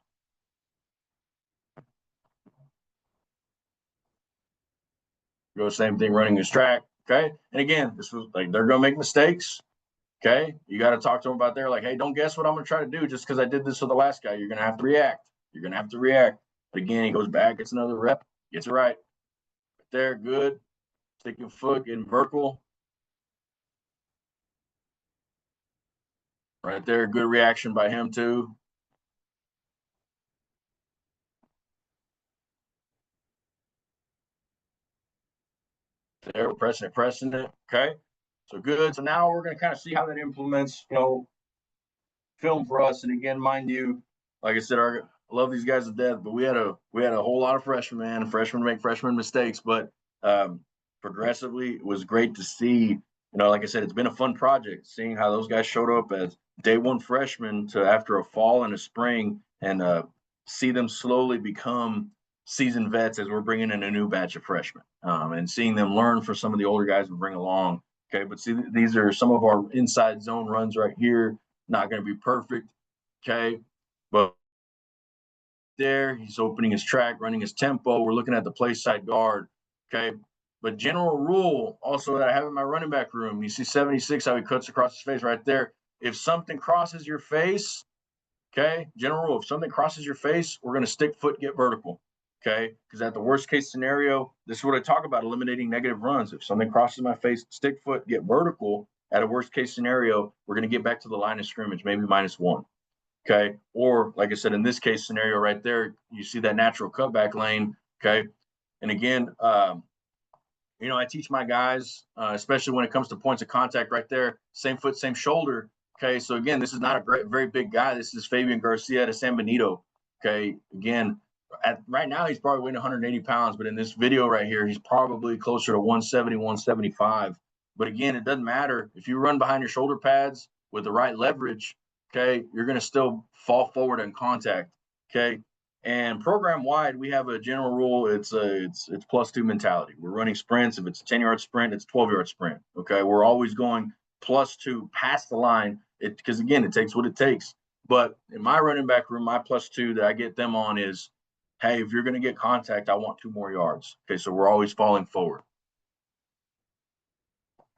Go same thing running his track. Okay. And again, this was like they're gonna make mistakes. Okay, you got to talk to him about there, like, hey, don't guess what I'm going to try to do just because I did this with the last guy. You're going to have to react. You're going to have to react. But again, he goes back, gets another rep, gets it right. There, good. Sticking foot, getting vertical. Right there, good reaction by him too. There, we're pressing it. Okay, so good. So now we're going to kind of see how that implements, film for us. And again, mind you, like I said, I love these guys to death, but we had a whole lot of freshmen, man. Freshmen make freshman mistakes, but progressively, it was great to see. Like I said, it's been a fun project seeing how those guys showed up as day one freshmen to after a fall and a spring, and see them slowly become seasoned vets as we're bringing in a new batch of freshmen, and seeing them learn from some of the older guys we bring along. Okay, but see, these are some of our inside zone runs right here. Not going to be perfect. Okay, but there he's opening his track, running his tempo. We're looking at the play side guard. Okay, but general rule also that I have in my running back room, you see 76 how he cuts across his face right there. If something crosses your face, okay, general rule, if something crosses your face, we're going to stick foot, get vertical. Okay, because at the worst case scenario, this is what I talk about, eliminating negative runs. If something crosses my face, stick foot, get vertical. At a worst case scenario, we're going to get back to the line of scrimmage, maybe -1. Okay, or like I said, in this case scenario right there, you see that natural cutback lane. Okay, and again, I teach my guys, especially when it comes to points of contact right there, same foot, same shoulder. Okay, so again, this is not a very big guy. This is Fabian Garcia de San Benito. Okay, again, right now he's probably weighing 180 pounds, but in this video right here, he's probably closer to 170, 175. But again, it doesn't matter. If you run behind your shoulder pads with the right leverage, okay, you're going to still fall forward in contact. Okay, and program wide, we have a general rule. It's +2 mentality. We're running sprints. If it's a 10-yard sprint, it's 12-yard sprint. Okay, we're always going +2 past the line. Because again, it takes what it takes. But in my running back room, my +2 that I get them on is, hey, if you're going to get contact, I want 2 more yards. Okay, so we're always falling forward.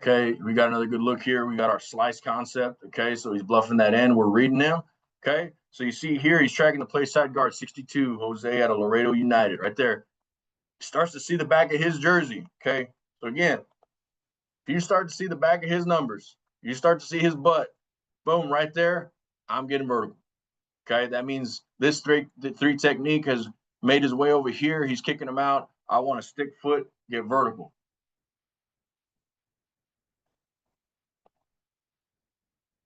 Okay, we got another good look here. We got our slice concept. Okay, so he's bluffing that in. We're reading him. Okay, so you see here, he's tracking the play side guard, 62, Jose out of Laredo United, right there. He starts to see the back of his jersey. Okay, so again, if you start to see the back of his numbers, you start to see his butt, boom, right there, I'm getting vertical. Okay, that means this three technique has made his way over here. He's kicking him out. I want to stick foot, get vertical.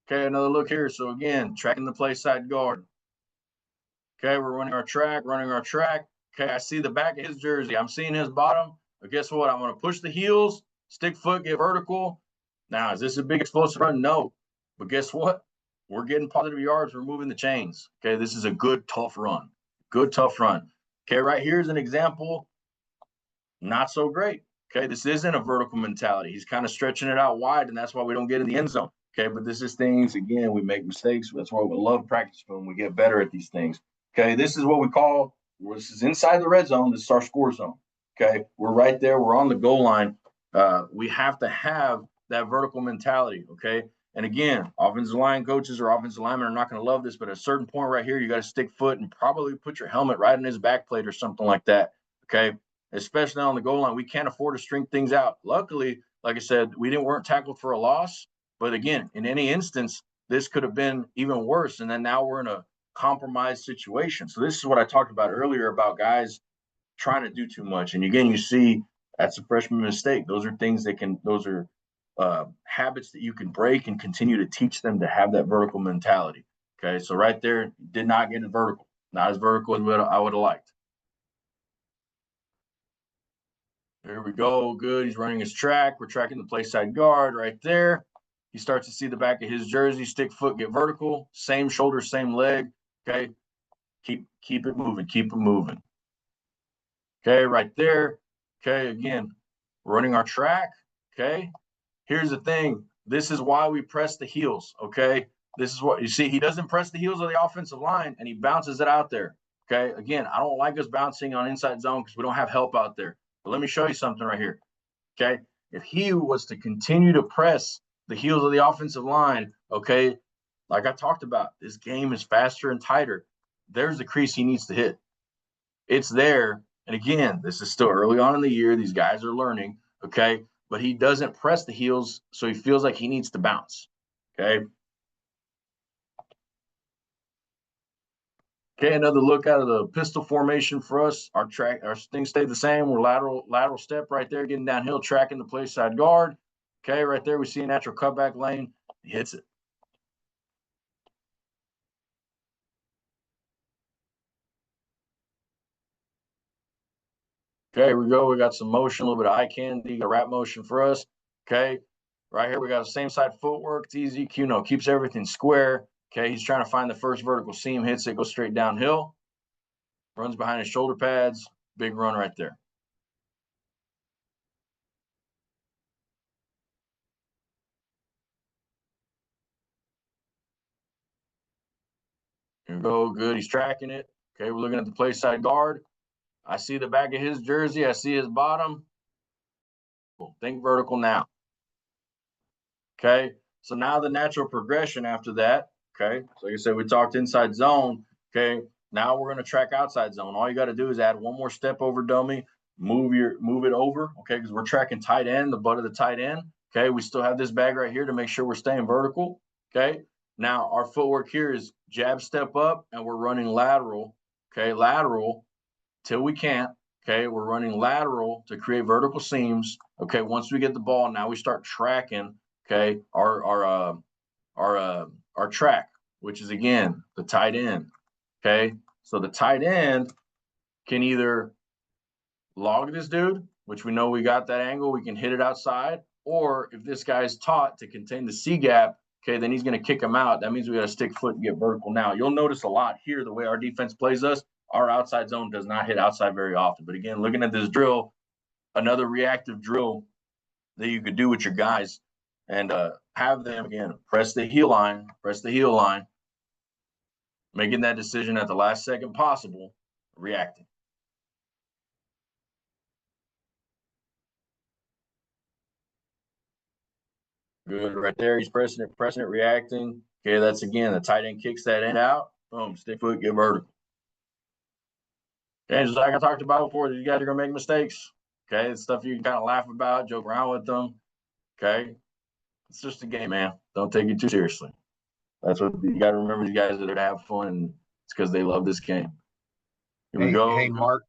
Okay, another look here. So again, tracking the play side guard. Okay, we're running our track. Okay, I see the back of his jersey. I'm seeing his bottom. But guess what? I'm going to push the heels, stick foot, get vertical. Now, is this a big explosive run? No. But guess what? We're getting positive yards. We're moving the chains. Okay, this is a good, tough run. Good, tough run. Okay, right here's an example. Not so great. Okay, this isn't a vertical mentality. He's kind of stretching it out wide, and that's why we don't get in the end zone. Okay, but this is things, again, we make mistakes. That's why we love practice film. We get better at these things. Okay, this is what we call, this is inside the red zone. This is our score zone. Okay, we're right there. We're on the goal line. We have to have that vertical mentality. Okay, and again, offensive line coaches or offensive linemen are not going to love this, but at a certain point right here, you got to stick foot and probably put your helmet right in his back plate or something like that. Okay, especially on the goal line, we can't afford to string things out. Luckily, like I said, weren't tackled for a loss. But again, in any instance, this could have been even worse. And then now we're in a compromised situation. So this is what I talked about earlier about guys trying to do too much. And again, you see that's a freshman mistake. Those are things those are habits that you can break and continue to teach them to have that vertical mentality. Okay, so right there, did not get it vertical. Not as vertical as what I would have liked. There we go. Good. He's running his track. We're tracking the play side guard right there. He starts to see the back of his jersey, stick foot, get vertical. Same shoulder, same leg. Okay. Keep it moving. Keep it moving. Okay, right there. Okay, again, running our track. Okay. Here's the thing. This is why we press the heels. Okay. This is what you see. He doesn't press the heels of the offensive line and he bounces it out there. Okay. Again, I don't like us bouncing on inside zone because we don't have help out there. But let me show you something right here. Okay. If he was to continue to press the heels of the offensive line. Okay. Like I talked about, this game is faster and tighter. There's the crease he needs to hit. It's there. And again, this is still early on in the year. These guys are learning. Okay. But he doesn't press the heels, so he feels like he needs to bounce. Okay. Okay, another look out of the pistol formation for us. Our things stayed the same. We're lateral step right there, getting downhill, tracking the play side guard. Okay, right there we see a natural cutback lane. He hits it. Okay, here we go. We got some motion, a little bit of eye candy, a wrap motion for us. Okay, right here we got the same side footwork. It's easy. Kuno keeps everything square. Okay, he's trying to find the first vertical seam, hits it, goes straight downhill. Runs behind his shoulder pads. Big run right there. Here we go. Good. He's tracking it. Okay, we're looking at the play side guard. I see the back of his jersey. I see his bottom. Think vertical now. Okay, so now the natural progression after that. Okay, so like I said, we talked inside zone. Okay, now we're going to track outside zone. All you got to do is add one more step over dummy, move it over. Okay, because we're tracking tight end, the butt of the tight end. Okay, we still have this bag right here to make sure we're staying vertical. Okay, now our footwork here is jab step up, and we're running lateral. Okay, lateral till we can't. Okay, we're running lateral to create vertical seams. Okay, once we get the ball, now we start tracking. Okay, our track, which is again the tight end. Okay, so the tight end can either log this dude, which we know we got that angle, we can hit it outside, or if this guy's taught to contain the C gap, okay, then he's going to kick him out. That means we got to stick foot and get vertical. Now you'll notice a lot here the way our defense plays us. Our outside zone does not hit outside very often. But again, looking at this drill, another reactive drill that you could do with your guys and have them, again, press the heel line, making that decision at the last second possible, reacting. Good right there. He's pressing it, reacting. Okay, that's again, the tight end kicks that end out. Boom, stick foot, get vertical. Okay, just like I talked about before, these guys are going to make mistakes. Okay, it's stuff you can kind of laugh about, joke around with them. Okay, it's just a game, man. Don't take it too seriously. That's what you got to remember. These guys are there to have fun, and it's because they love this game. Here we go. Hey, Mark.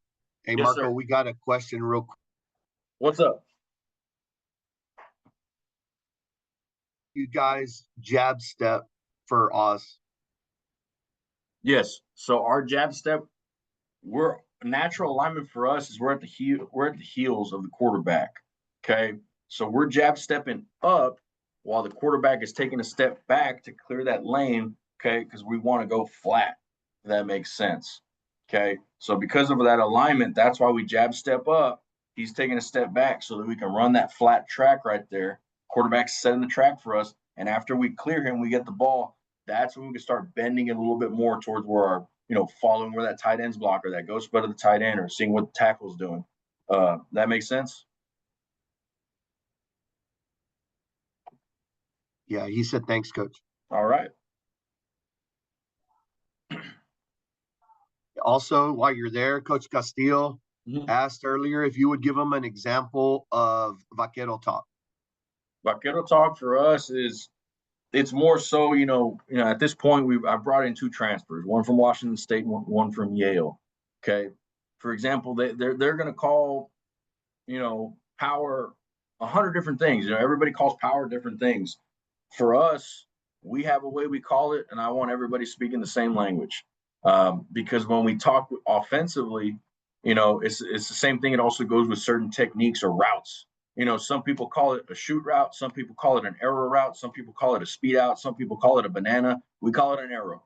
Hey, yes, Marco, sir. we got a question real quick. What's up? You guys jab step for Oz? Yes. So our jab step, we're natural alignment for us is we're at the heels of the quarterback. Okay. So we're jab stepping up while the quarterback is taking a step back to clear that lane. Okay, because we want to go flat. If that makes sense. Okay. So because of that alignment, that's why we jab step up. He's taking a step back so that we can run that flat track right there. Quarterback's setting the track for us. And after we clear him, we get the ball. That's when we can start bending it a little bit more towards where our, following where that tight end's blocker, that ghost spread of the tight end, or seeing what the tackle's doing. That makes sense? Yeah, he said thanks, Coach. All right. Also, while you're there, Coach Castillo asked earlier if you would give him an example of Vaquero talk. Vaquero talk for us is, it's more so, at this point, I brought in 2 transfers, one from Washington State, one from Yale. Okay. For example, they're going to call, power 100 different things. Everybody calls power different things. For us, we have a way we call it, and I want everybody speaking the same language. Because when we talk offensively, it's the same thing. It also goes with certain techniques or routes. Some people call it a shoot route. Some people call it an arrow route. Some people call it a speed out. Some people call it a banana. We call it an arrow.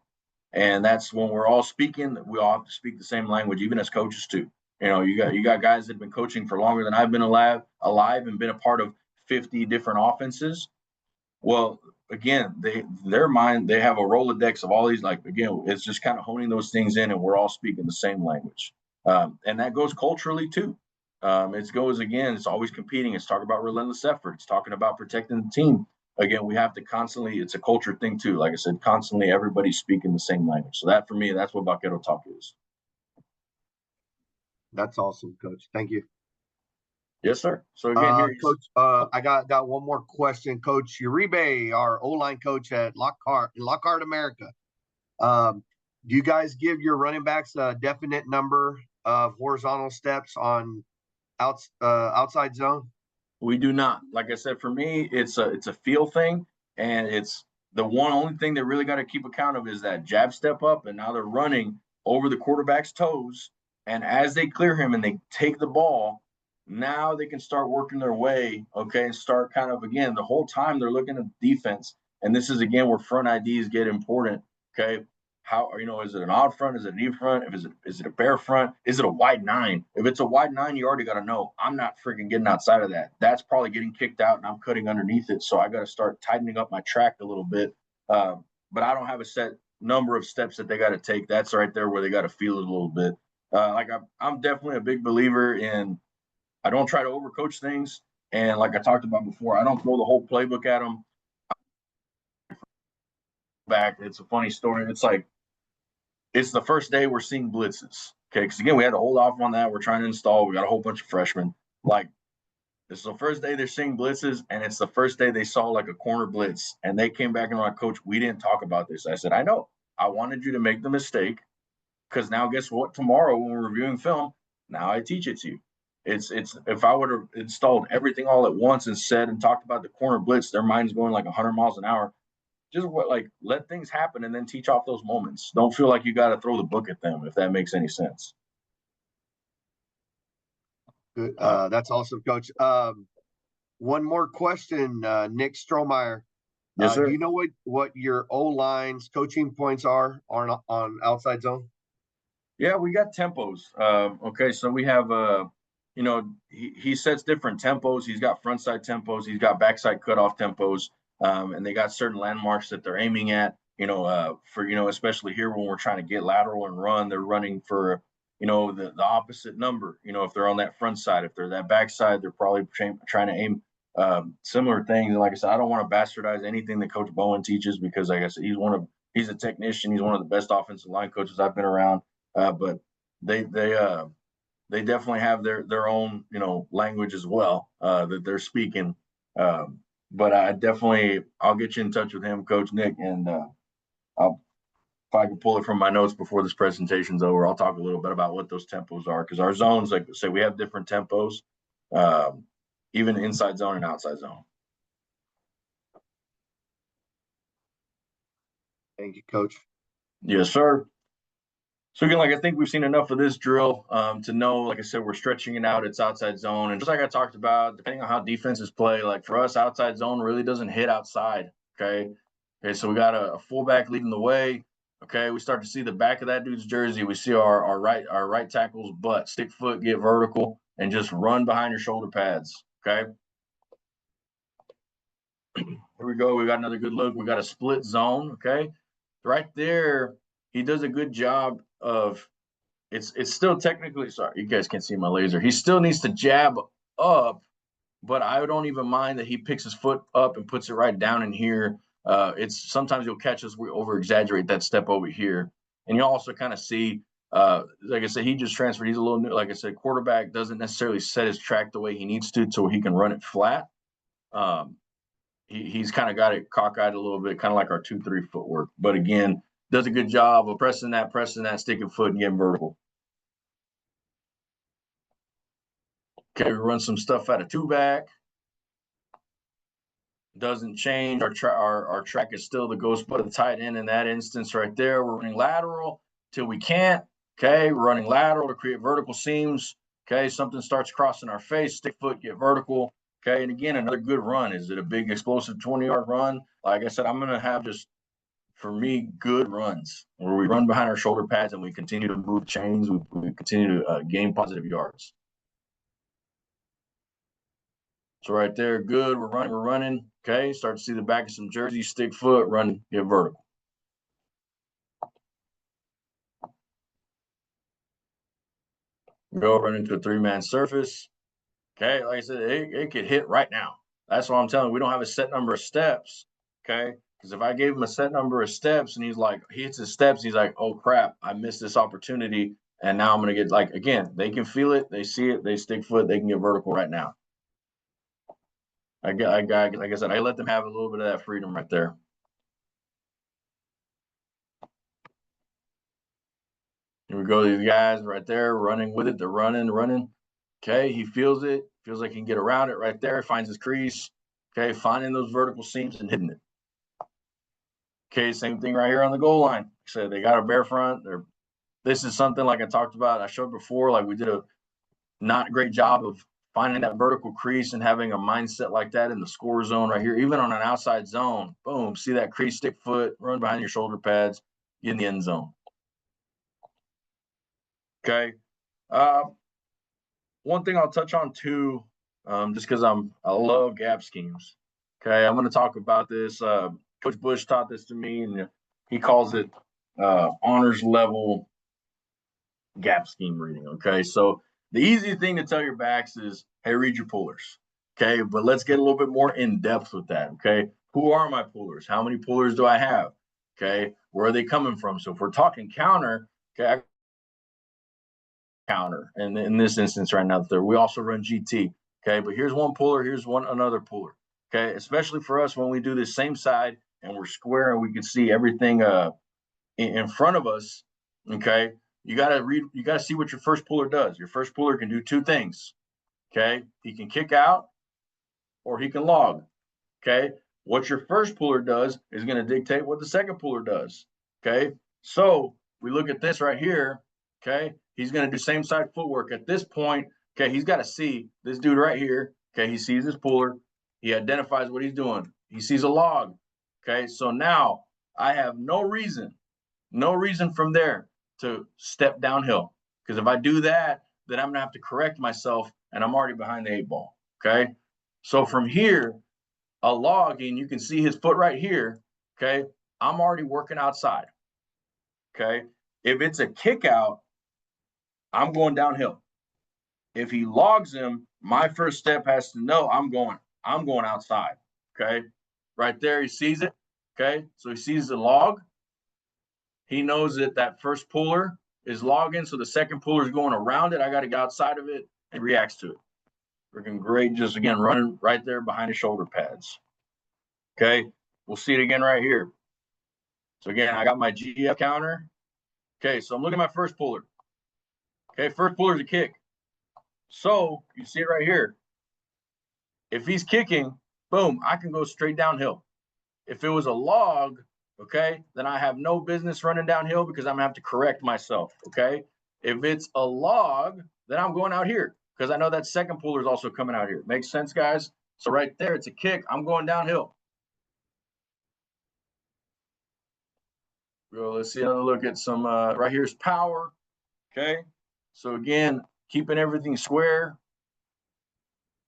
And that's when we're all speaking, we all have to speak the same language, even as coaches too. You got guys that have been coaching for longer than I've been alive and been a part of 50 different offenses. Well, again, their mind, they have a Rolodex of all these, it's just kind of honing those things in, and we're all speaking the same language. And that goes culturally too. It goes, again, it's always competing. It's talking about relentless effort. It's talking about protecting the team. again, we have to constantly, it's a culture thing too. Like I said, constantly everybody's speaking the same language. So that for me, that's what Vaquero Talk is. That's awesome, Coach. Thank you. Yes, sir. So again, here Coach, I got one more question. Coach Uribe, our O-line coach at Lockhart, America. Do you guys give your running backs a definite number of horizontal steps on outside zone? we do not. Like I said, for me, it's a feel thing, and it's the only thing they really got to keep account of is that jab step up, and now they're running over the quarterback's toes, and as they clear him and they take the ball, now they can start working their way, okay, and start kind of again the whole time they're looking at defense, and this is again where front IDs get important, okay. How is it an odd front? Is it an even front? Is it a bare front? Is it a wide 9? If it's a wide 9, you already got to know I'm not freaking getting outside of that. That's probably getting kicked out, and I'm cutting underneath it. So I got to start tightening up my track a little bit. But I don't have a set number of steps that they got to take. That's right there where they got to feel it a little bit. I'm definitely a big believer in. I don't try to overcoach things, and like I talked about before, I don't throw the whole playbook at them. Back, it's a funny story. It's the first day we're seeing blitzes. Okay. Because again, we had to hold off on that. We're trying to install. We got a whole bunch of freshmen. Like, this is the first day they're seeing blitzes, and it's the first day they saw like a corner blitz. And they came back and were like, Coach, we didn't talk about this. I said, I know. I wanted you to make the mistake because now guess what? Tomorrow when we're reviewing film, now I teach it to you. It's if I would have installed everything all at once and said and talked about the corner blitz, their mind's going like 100 miles an hour. Just let things happen and then teach off those moments. Don't feel like you got to throw the book at them, if that makes any sense. Good. That's awesome, Coach. One more question, Nick Strohmeyer. Yes, sir. Do you know what your O-line's coaching points are on outside zone? Yeah, we got tempos. Okay, so we have he sets different tempos. He's got front side tempos. He's got backside cutoff tempos. And they got certain landmarks that they're aiming at, especially here when we're trying to get lateral and run, they're running for, the opposite number, if they're on that front side, if they're that backside, they're probably trying to aim similar things. And like I said, I don't want to bastardize anything that Coach Bowen teaches because like I said, he's a technician. He's one of the best offensive line coaches I've been around. But they definitely have their own, language as well, that they're speaking. But I'll get you in touch with him, Coach Nick, and if I can pull it from my notes before this presentation's over, I'll talk a little bit about what those tempos are because our zones, like I say, we have different tempos, even inside zone and outside zone. Thank you, Coach. Yes, sir. So again, I think we've seen enough of this drill to know, like I said, we're stretching it out. It's outside zone. And just like I talked about, depending on how defenses play, like for us, outside zone really doesn't hit outside. Okay. So we got a fullback leading the way. Okay. We start to see the back of that dude's jersey. We see our right tackle's butt, stick foot, get vertical, and just run behind your shoulder pads. Okay. Here we go. We got another good look. We got a split zone. Okay. Right there, he does a good job of it's still technically, sorry, you guys can't see my laser. He still needs to jab up, but I don't even mind that he picks his foot up and puts it right down in here. It's sometimes you'll catch us, we over exaggerate that step over here. And you also kind of see, like I said, he just transferred. He's a little new. Like I said, quarterback doesn't necessarily set his track the way he needs to where he can run it flat. He's kind of got it cockeyed a little bit, kind of like our 2-3 footwork. But again, does a good job of pressing that, sticking foot, and getting vertical. Okay, we run some stuff out of 2-back. Doesn't change. Our track is still the ghost butt of the tight end in that instance right there. We're running lateral till we can't. Okay, we're running lateral to create vertical seams. Okay, something starts crossing our face, stick foot, get vertical. Okay, and again, another good run. Is it a big explosive 20-yard run? Like I said, I'm going to have just, for me, good runs where we run behind our shoulder pads and we continue to move chains. We continue to gain positive yards. So right there, good. We're running. Okay, start to see the back of some jerseys, stick foot, run, get vertical. Go run into a 3-man surface. Okay, like I said, it could hit right now. That's what I'm telling you. We don't have a set number of steps. Okay. Because if I gave him a set number of steps and he's like, he hits his steps, he's like, oh crap, I missed this opportunity. And now I'm going to get, like, again, they can feel it, they see it, they stick foot, they can get vertical right now. Like I said, I let them have a little bit of that freedom right there. Here we go, these guys right there running with it. They're running. Okay, he feels it, feels like he can get around it right there, finds his crease. Okay, finding those vertical seams and hitting it. Okay, same thing right here on the goal line. So they got a bare front. This is something like I talked about, I showed before, like we did a not great job of finding that vertical crease and having a mindset like that in the score zone right here, even on an outside zone. Boom, see that crease, stick foot, run behind your shoulder pads, get in the end zone. Okay. One thing I'll touch on too, just because I love gap schemes. Okay, I'm going to talk about this. Coach Bush taught this to me, and he calls it honors level gap scheme reading. Okay, so the easy thing to tell your backs is, hey, read your pullers. Okay, but let's get a little bit more in depth with that. Okay, who are my pullers? How many pullers do I have? Okay, where are they coming from? So if we're talking counter, okay, counter. And in this instance right now, we also run GT. Okay, but here's one puller, here's another puller. Okay, especially for us when we do this same side and we're square and we can see everything in front of us. Okay, you gotta see what your first puller does. Your first puller can do two things. Okay, he can kick out or he can log. Okay, what your first puller does is going to dictate what the second puller does. Okay, so we look at this right here. Okay, he's going to do same side footwork at this point. Okay, he's got to see this dude right here. Okay, he sees his puller, he identifies what he's doing, he sees a log. Okay, so now I have no reason from there to step downhill, because if I do that, then I'm going to have to correct myself and I'm already behind the 8-ball. Okay, so from here, a log, and you can see his foot right here. Okay, I'm already working outside. Okay, if it's a kick out, I'm going downhill. If he logs him, my first step has to know I'm going outside. Okay, right there, he sees it. Okay, so he sees the log. He knows that first puller is logging, so the second puller is going around it. I got to get outside of it and reacts to it. Freaking great, just again running right there behind his shoulder pads. Okay, we'll see it again right here. So again, I got my GF counter. Okay, so I'm looking at my first puller. Okay, first puller is a kick. So you see it right here. If he's kicking, boom, I can go straight downhill. If it was a log, okay, then I have no business running downhill because I'm gonna have to correct myself. Okay, if it's a log, then I'm going out here because I know that second puller is also coming out here. Makes sense, guys? So right there, it's a kick. I'm going downhill. Well, let's see another look at some, right here's power. Okay, so again, keeping everything square.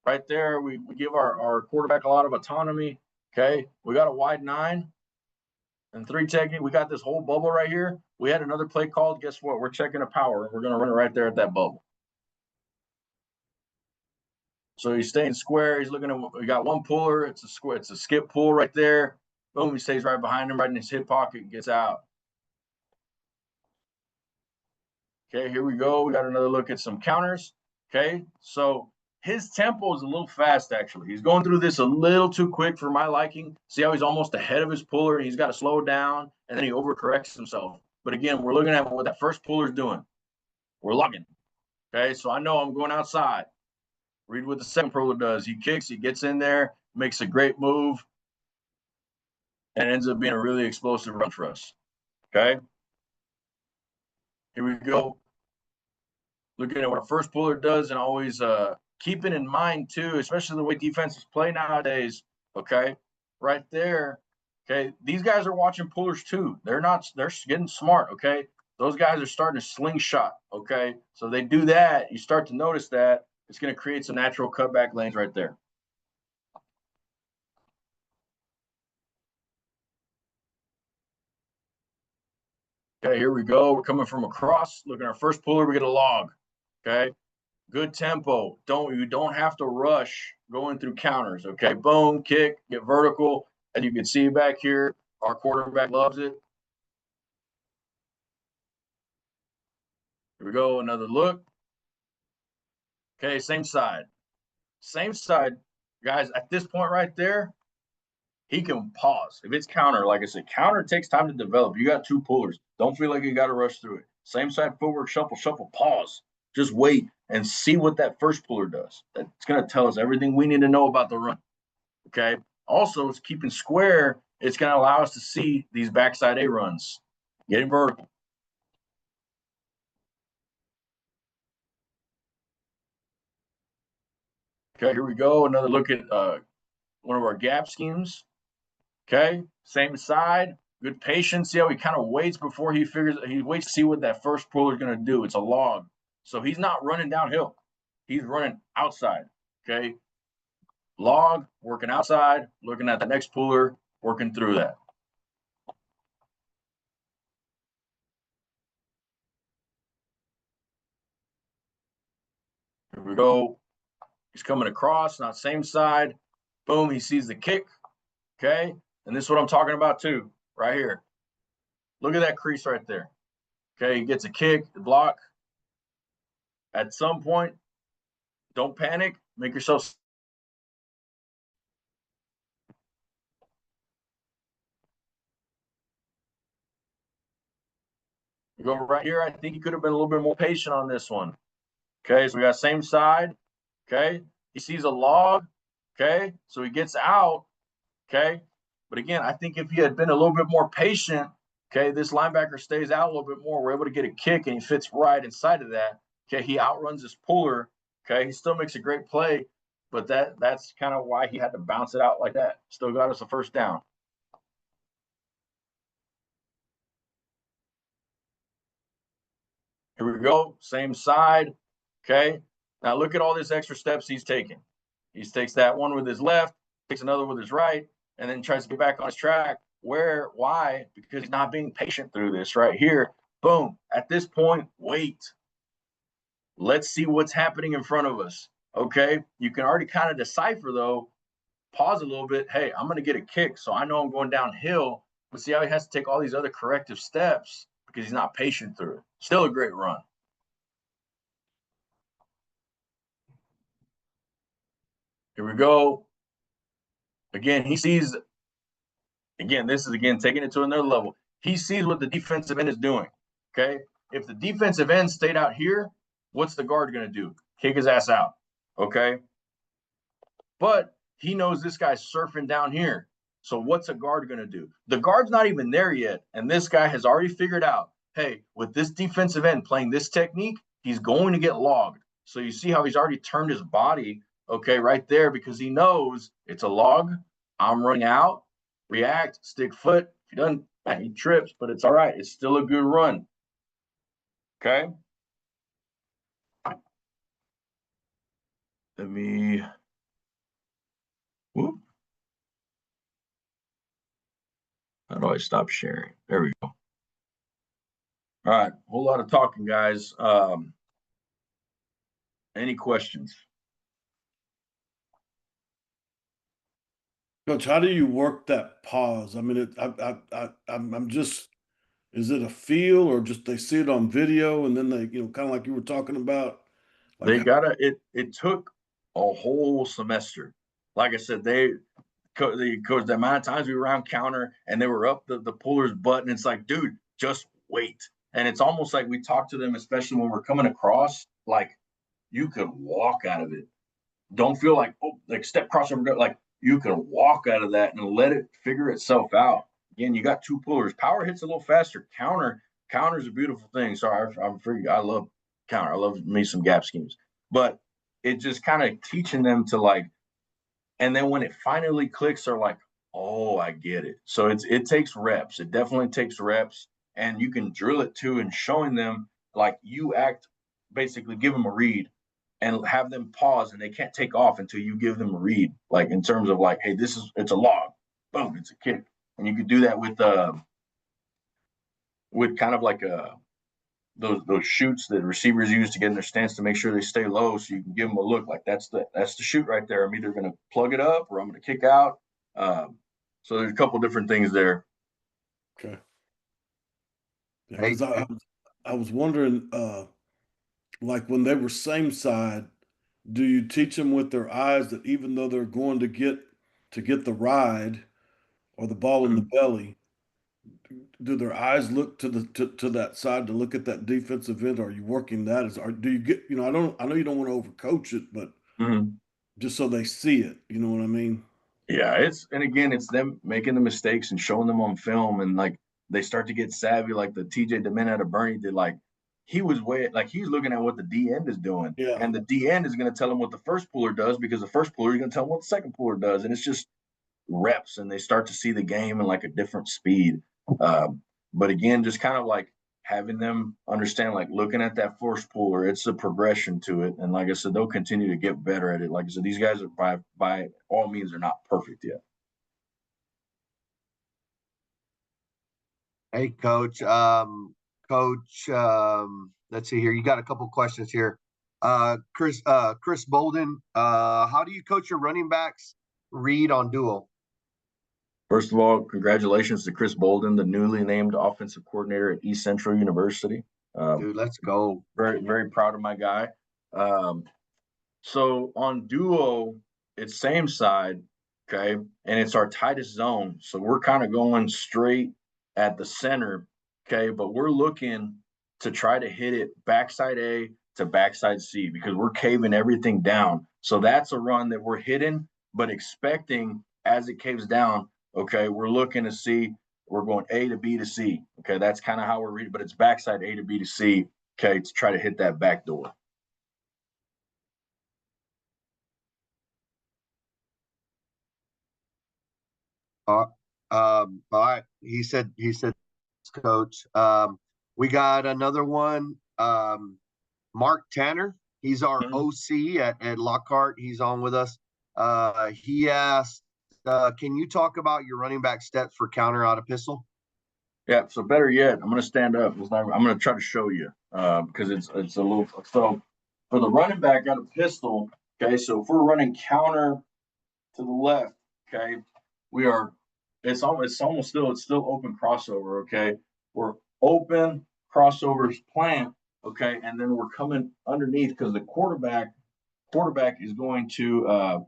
Right there, we give our quarterback a lot of autonomy. Okay, we got a wide 9 and 3 technique. We got this whole bubble right here. We had another play called. Guess what? We're checking a power. We're going to run it right there at that bubble. So he's staying square. He's looking at, we got one puller. It's a square. It's a skip pull right there. Boom, he stays right behind him, right in his hip pocket, and gets out. Okay, here we go. We got another look at some counters. Okay, so his tempo is a little fast, actually. He's going through this a little too quick for my liking. See how he's almost ahead of his puller, and he's got to slow down, and then he overcorrects himself. But again, we're looking at what that first puller is doing. We're logging. Okay, so I know I'm going outside. Read what the second puller does. He kicks, he gets in there, makes a great move, and ends up being a really explosive run for us. Okay, here we go. Looking at what a first puller does, and always keeping in mind too, especially the way defenses play nowadays. Okay, right there. Okay, these guys are watching pullers too. They're getting smart. Okay, those guys are starting to slingshot. Okay, so they do that. You start to notice that it's going to create some natural cutback lanes right there. Okay, here we go. We're coming from across. Look at our first puller. We get a log. Okay, Good tempo. You don't have to rush going through counters. Okay, boom, kick, get vertical. And you can see back here, our quarterback loves it. Here we go, another look. Okay, same side. Same side, guys. At this point right there, he can pause. If it's counter, like I said, counter takes time to develop. You got two pullers. Don't feel like you got to rush through it. Same side footwork, shuffle, shuffle, pause. Just wait and see what that first puller does. That's going to tell us everything we need to know about the run. Okay. Also, it's keeping square. It's going to allow us to see these backside A runs. Getting vertical. Okay, here we go. Another look at one of our gap schemes. Okay, same side. Good patience. See how he kind of waits before he waits to see what that first puller is going to do. It's a log. So he's not running downhill. He's running outside. Okay. Log, working outside, looking at the next puller, working through that. Here we go. He's coming across, not same side. Boom, he sees the kick. Okay. And this is what I'm talking about too, right here. Look at that crease right there. Okay, he gets a kick, the block. At some point, don't panic. Make yourself. You go right here. I think he could have been a little bit more patient on this one. Okay, so we got same side. Okay, he sees a log. Okay, so he gets out. Okay, but again, I think if he had been a little bit more patient, okay, this linebacker stays out a little bit more. We're able to get a kick and he fits right inside of that. Okay, he outruns his puller. Okay, he still makes a great play, but that's kind of why he had to bounce it out like that. Still got us a first down. Here we go, same side. Okay, now look at all these extra steps he's taking. He takes that one with his left, takes another with his right, and then tries to get back on his track. Why? Because he's not being patient through this right here. Boom. At this point, wait. Let's see what's happening in front of us. Okay. You can already kind of decipher, though. Pause a little bit. Hey, I'm going to get a kick, so I know I'm going downhill. But see how he has to take all these other corrective steps because he's not patient through it. Still a great run. Here we go. Again, he sees. Again, this is taking it to another level. He sees what the defensive end is doing. Okay. If the defensive end stayed out here, what's the guard going to do? Kick his ass out. Okay. But he knows this guy's surfing down here. So what's a guard going to do? The guard's not even there yet. And this guy has already figured out, hey, with this defensive end playing this technique, he's going to get logged. So you see how he's already turned his body, okay, right there, because he knows it's a log. I'm running out. React, stick foot. If he doesn't, he trips, but it's all right. It's still a good run. Okay. Let me. Whoop. How do I stop sharing? There we go. All right. Whole lot of talking, guys. Any questions? Coach, how do you work that pause? I mean, I'm just, is it a feel or just they see it on video and then they, kind of like you were talking about? They gotta. It took a whole semester. Like I said, the amount of times we were around counter and they were up the puller's butt, and it's like, dude, just wait. And it's almost like we talk to them, especially when we're coming across, like you could walk out of it. Don't feel like, oh, like step crossover, like you can walk out of that and let it figure itself out. Again, you got two pullers. Power hits a little faster. Counter's a beautiful thing. Sorry, I love counter. I love me some gap schemes, but it just kind of teaching them to like, and then when it finally clicks, they're like, oh, I get it. So it takes reps. It definitely takes reps, and you can drill it too, and showing them like you act, basically give them a read and have them pause, and they can't take off until you give them a read, like in terms of like, hey, it's a log, boom, it's a kick. And you could do that with kind of like those shoots that receivers use to get in their stance to make sure they stay low, so you can give them a look like that's the shoot right there. I'm either going to plug it up or I'm going to kick out. So there's a couple different things there. Okay. Yeah, Hey, because I was wondering, like when they were same side, do you teach them with their eyes that even though they're going to get the ride or the ball in the belly, do their eyes look to that side to look at that defensive end? Are you working that? Do you get, I know you don't want to overcoach it, but Mm-hmm. just so they see it, you know what I mean? Yeah, and again, it's them making the mistakes and showing them on film, and like they start to get savvy, like the TJ DeMint out of Bernie did. Like he was he's looking at what the D end is doing, Yeah. and the D end is going to tell him what the first puller does because the first puller is going to tell him what the second puller does, and it's just reps, and they start to see the game in like a different speed. But again, just kind of like having them understand, like looking at that first puller, it's a progression to it. And like I said, they'll continue to get better at it. Like I said, these guys are by all means are not perfect yet. hey, Coach. Coach, let's see here. You got a couple questions here. Chris Bolden, how do you coach your running backs read on duo? First of all, congratulations to Chris Bolden, the newly named offensive coordinator at East Central University. Dude, let's go. Very, very proud of my guy. So on duo, it's same side, okay, and it's our tightest zone. So we're kind of going straight at the center, okay, but we're looking to try to hit it backside A to backside C because we're caving everything down. So that's a run that we're hitting, but expecting as it caves down, okay, we're looking to see we're going A to B to C. Okay, that's kind of how we're reading, but it's backside A to B to C, okay, to try to hit that back door. All right. He said, Coach. We got another one. Mark Tanner. He's our OC at Lockhart. He's on with us. He asked, can you talk about your running back steps for counter out of pistol? Yeah, so better yet, I'm going to stand up. I'm going to try to show you because it's a little. So for the running back out of pistol, okay, so if we're running counter to the left, okay, we are, it's still open crossover, okay? We're open, crossovers plant, okay, and then we're coming underneath because the quarterback is going to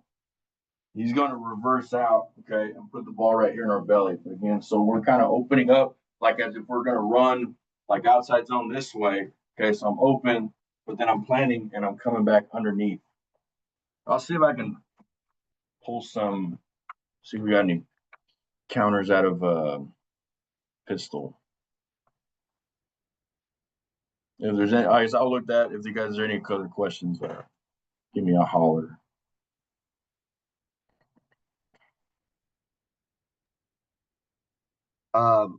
he's going to reverse out, okay, and put the ball right here in our belly again. So we're kind of opening up like as if we're going to run like outside zone this way. Okay, so I'm open, but then I'm planting and I'm coming back underneath. I'll see if I can pull some. See if we got any counters out of pistol. If there's any, I guess I'll look that. If you guys are any other questions, give me a holler.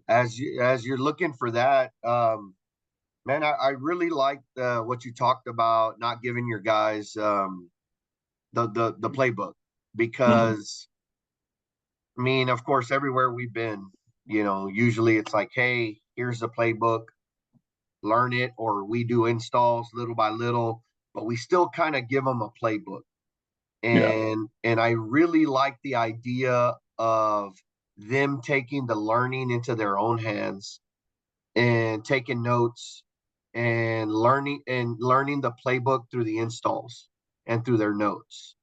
As you're looking for that, man, I really like what you talked about, not giving your guys the playbook because I mean, of course, everywhere we've been, usually it's like, hey, here's the playbook, learn it, or we do installs little by little, but we still kind of give them a playbook. Yeah. And I really like the idea of them taking the learning into their own hands and taking notes and learning the playbook through the installs and through their notes.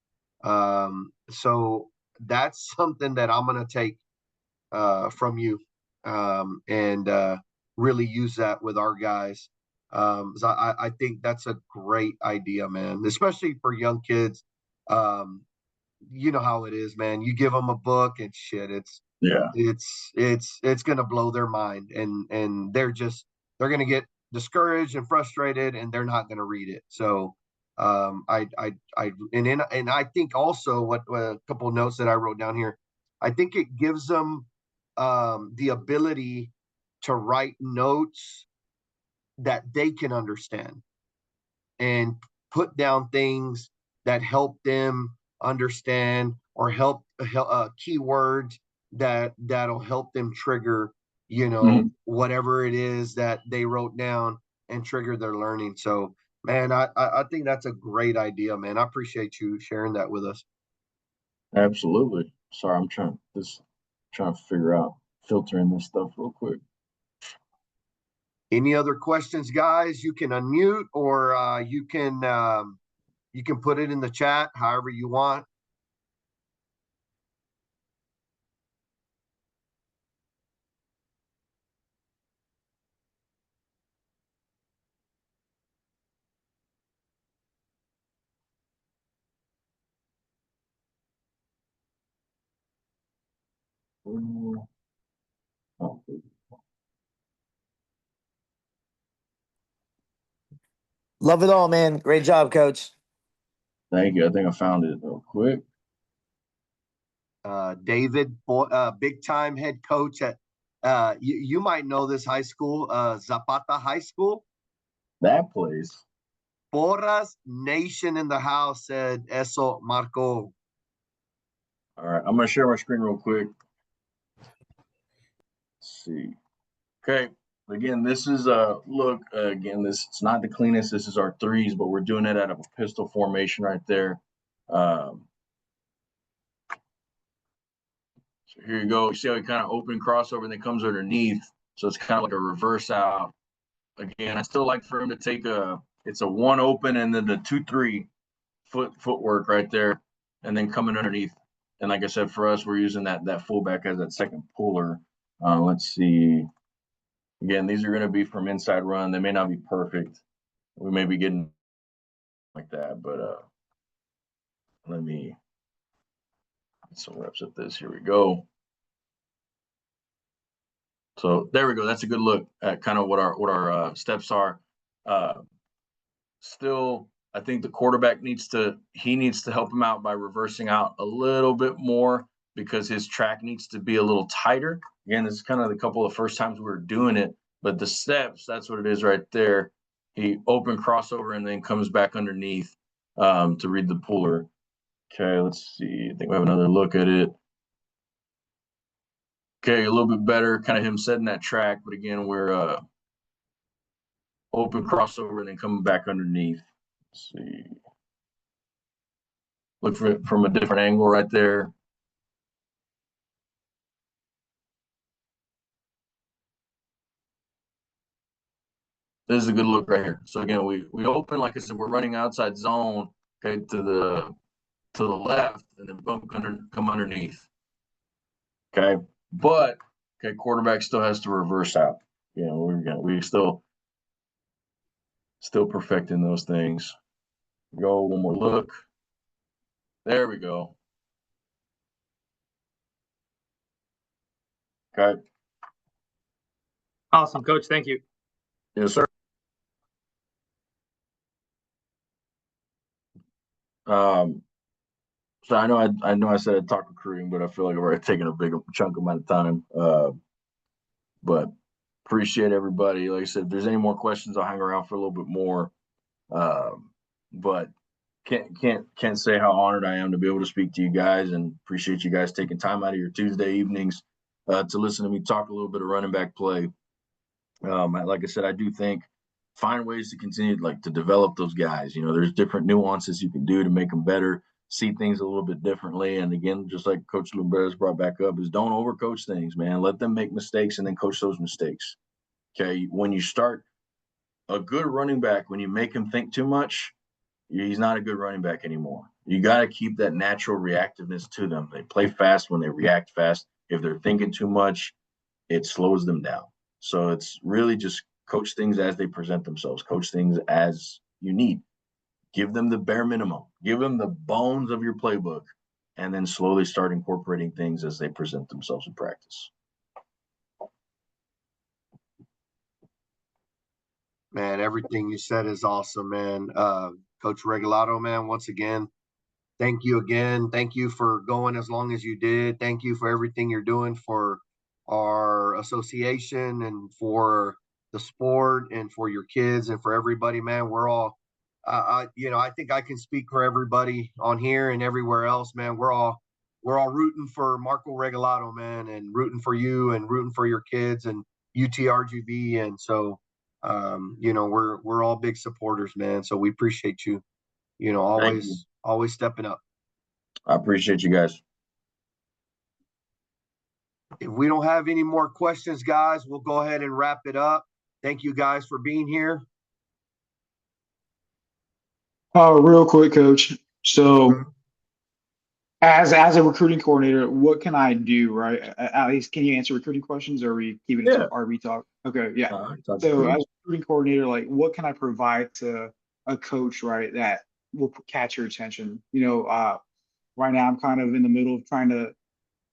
So that's something that I'm going to take from you and really use that with our guys. So I think that's a great idea, man, especially for young kids. You know how it is, man. You give them a book and shit. Yeah. It's gonna blow their mind, and they're gonna get discouraged and frustrated, and they're not gonna read it. So, and I think also what a couple of notes that I wrote down here. I think it gives them the ability to write notes that they can understand and put down things that help them understand or help keywords that'll help them trigger whatever it is that they wrote down, and trigger their learning. So, man, I think that's a great idea, man. I appreciate you sharing that with us. Absolutely. Sorry, I'm trying to figure out filtering this stuff real quick. Any other questions, guys? You can unmute, or you can put it in the chat however you want. Oh, Love it all, man. Great job, coach. thank you. I think I found it real quick. David, big time head coach at you might know this high school, Zapata High School. That place. Porras Nation in the house said eso Marco. All right, I'm gonna share my screen real quick. Let's see. Okay. Again, this is look again. It's not the cleanest. This is our threes, but we're doing it out of a pistol formation right there. So here you go. You see how he kind of open crossover and then comes underneath. So it's kind of like a reverse out. Again, I still like for him to take it's a 1 open and then the 2-3 footwork right there, and then coming underneath. And like I said, for us, we're using that fullback as that second puller. Let's see. Again, these are going to be from inside run. They may not be perfect. We may be getting like that, but let me get some reps at this. Here we go. So there we go. That's a good look at kind of what our steps are. Still, I think the quarterback needs to help him out by reversing out a little bit more because his track needs to be a little tighter. Again, this is kind of the couple of first times we were doing it, but the steps, that's what it is right there. He open crossover and then comes back underneath to read the puller. Okay, let's see. I think we have another look at it. Okay, a little bit better, kind of him setting that track, but again, we're open crossover and then coming back underneath. Let's see. Look for it from a different angle right there. This is a good look right here. So again, we open, like I said, we're running outside zone, okay, to the left, and then come underneath. Okay, but okay, quarterback still has to reverse out. You know, we still perfecting those things. Go one more look. There we go. Okay. Awesome, coach. Thank you. Yes, sir. So I know I said I'd talk recruiting, but I feel like I've already taken a big chunk amount of time. But appreciate everybody. Like I said, if there's any more questions, I'll hang around for a little bit more. But can't say how honored I am to be able to speak to you guys, and appreciate you guys taking time out of your Tuesday evenings to listen to me talk a little bit of running back play. Like I said, I do think find ways to continue to develop those guys. You know, there's different nuances you can do to make them better, see things a little bit differently. And again, just like Coach Lumberas brought back up, is don't overcoach things, man. Let them make mistakes and then coach those mistakes. Okay. When you start a good running back, when you make him think too much, he's not a good running back anymore. You got to keep that natural reactiveness to them. They play fast when they react fast. If they're thinking too much, it slows them down. So it's really just coach things as they present themselves, coach things as you need. Give them the bare minimum, give them the bones of your playbook, and then slowly start incorporating things as they present themselves in practice. Man, everything you said is awesome, man. Coach Regalado, man, once again, thank you again. Thank you for going as long as you did. Thank you for everything you're doing for our association and for the sport and for your kids and for everybody, man. We're all, I think I can speak for everybody on here and everywhere else, man. We're all rooting for Marco Regalado, man, and rooting for you and rooting for your kids and UTRGV. And so, We're all big supporters, man. So we appreciate you, Thank you. always stepping up. I appreciate you guys. If we don't have any more questions, guys, we'll go ahead and wrap it up. Thank you guys for being here. Real quick, Coach. So, as a recruiting coordinator, what can I do, right? At least, can you answer recruiting questions, or are we keeping it Yeah. to RV talk? Okay, yeah. Talk So, to as a recruiting coordinator, like, what can I provide to a coach, right, that will catch your attention? Right now I'm kind of in the middle of trying to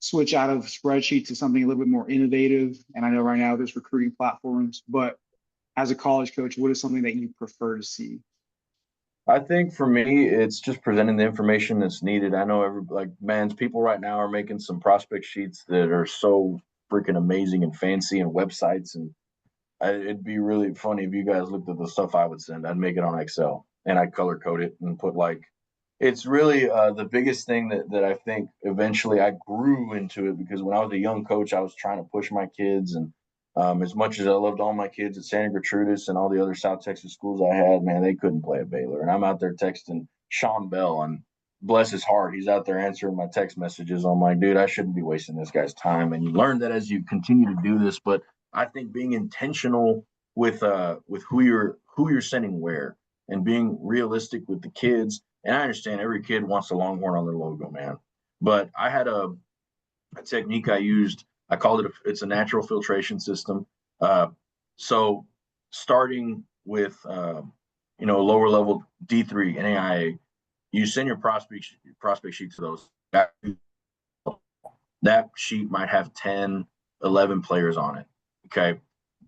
switch out of spreadsheet to something a little bit more innovative. And I know right now there's recruiting platforms, but as a college coach, what is something that you prefer to see? I think for me, it's just presenting the information that's needed. I know people right now are making some prospect sheets that are so freaking amazing and fancy, and websites. And it'd be really funny if you guys looked at the stuff I would send. I'd make it on Excel and I'd color code it and put it's really the biggest thing that I think eventually I grew into it, because when I was a young coach, I was trying to push my kids. And as much as I loved all my kids at Santa Gertrudis and all the other South Texas schools I had, man, they couldn't play at Baylor. And I'm out there texting Sean Bell, and bless his heart, he's out there answering my text messages. I'm like, dude, I shouldn't be wasting this guy's time. And you learn that as you continue to do this. But I think being intentional with who you're sending where, and being realistic with the kids. And I understand every kid wants a Longhorn on their logo, man. But I had a technique I used. I called it it's a natural filtration system. So starting with lower level D3 NAIA, you send your prospect sheet to those. That sheet might have 10, 11 players on it. Okay.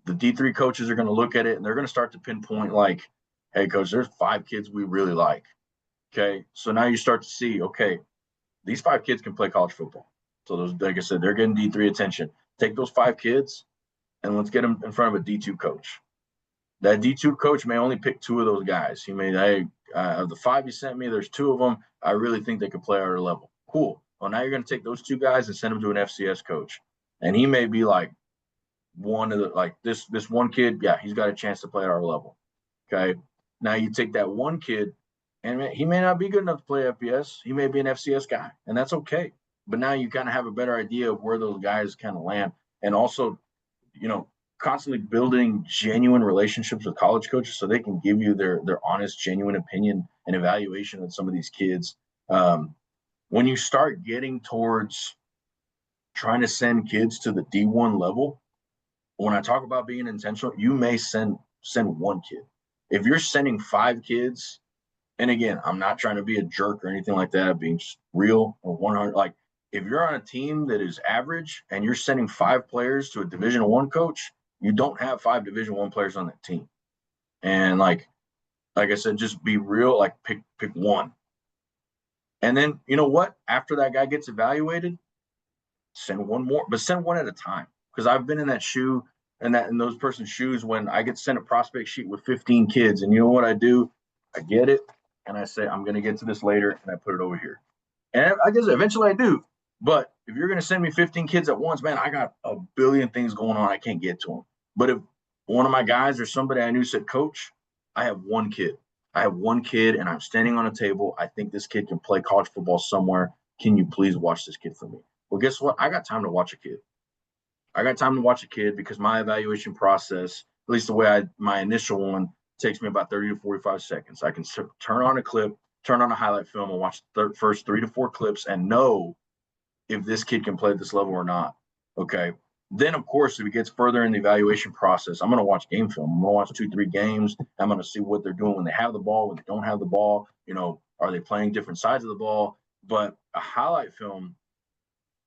The D3 coaches are going to look at it and they're going to start to pinpoint, like, hey, coach, there's 5 kids we really like. Okay. So now you start to see, okay, these 5 kids can play college football. So those, like I said, they're getting D3 attention. Take those 5 kids and let's get them in front of a D2 coach. That D2 coach may only pick 2 of those guys. He may, hey, of the 5 you sent me, there's 2 of them I really think they could play at our level. Cool. Well, now you're going to take those 2 guys and send them to an FCS coach. And he may be like, one of the, like this one kid, yeah, he's got a chance to play at our level. Okay. Now you take that one kid, and he may not be good enough to play FBS. He may be an FCS guy, and that's okay. But now you kind of have a better idea of where those guys kind of land. And also, constantly building genuine relationships with college coaches so they can give you their honest, genuine opinion and evaluation of some of these kids. When you start getting towards trying to send kids to the D1 level, when I talk about being intentional, you may send 1 kid. If you're sending 5 kids, and again, I'm not trying to be a jerk or anything like that, being real or 100. Like, if you're on a team that is average and you're sending 5 players to a Division I coach, you don't have 5 Division I players on that team. And like I said, just be real. Like, pick 1. And then, you know what? After that guy gets evaluated, send 1 more, but send 1 at a time. Because I've been in that shoe and in those person's shoes when I get sent a prospect sheet with 15 kids. And you know what I do? I get it and I say, I'm going to get to this later, and I put it over here. And I guess eventually I do. But if you're going to send me 15 kids at once, man, I got a billion things going on. I can't get to them. But if one of my guys or somebody I knew said, coach, I have 1 kid. I have 1 kid and I'm standing on a table. I think this kid can play college football somewhere. Can you please watch this kid for me? Well, guess what? I got time to watch a kid. I got time to watch a kid because my evaluation process, at least the way my initial one, takes me about 30 to 45 seconds. I can turn on a clip, turn on a highlight film, and watch the first 3 to 4 clips and know if this kid can play at this level or not. Okay. Then, of course, if it gets further in the evaluation process, I'm going to watch game film. I'm going to watch 2, 3 games. I'm going to see what they're doing when they have the ball, when they don't have the ball. Are they playing different sides of the ball? But a highlight film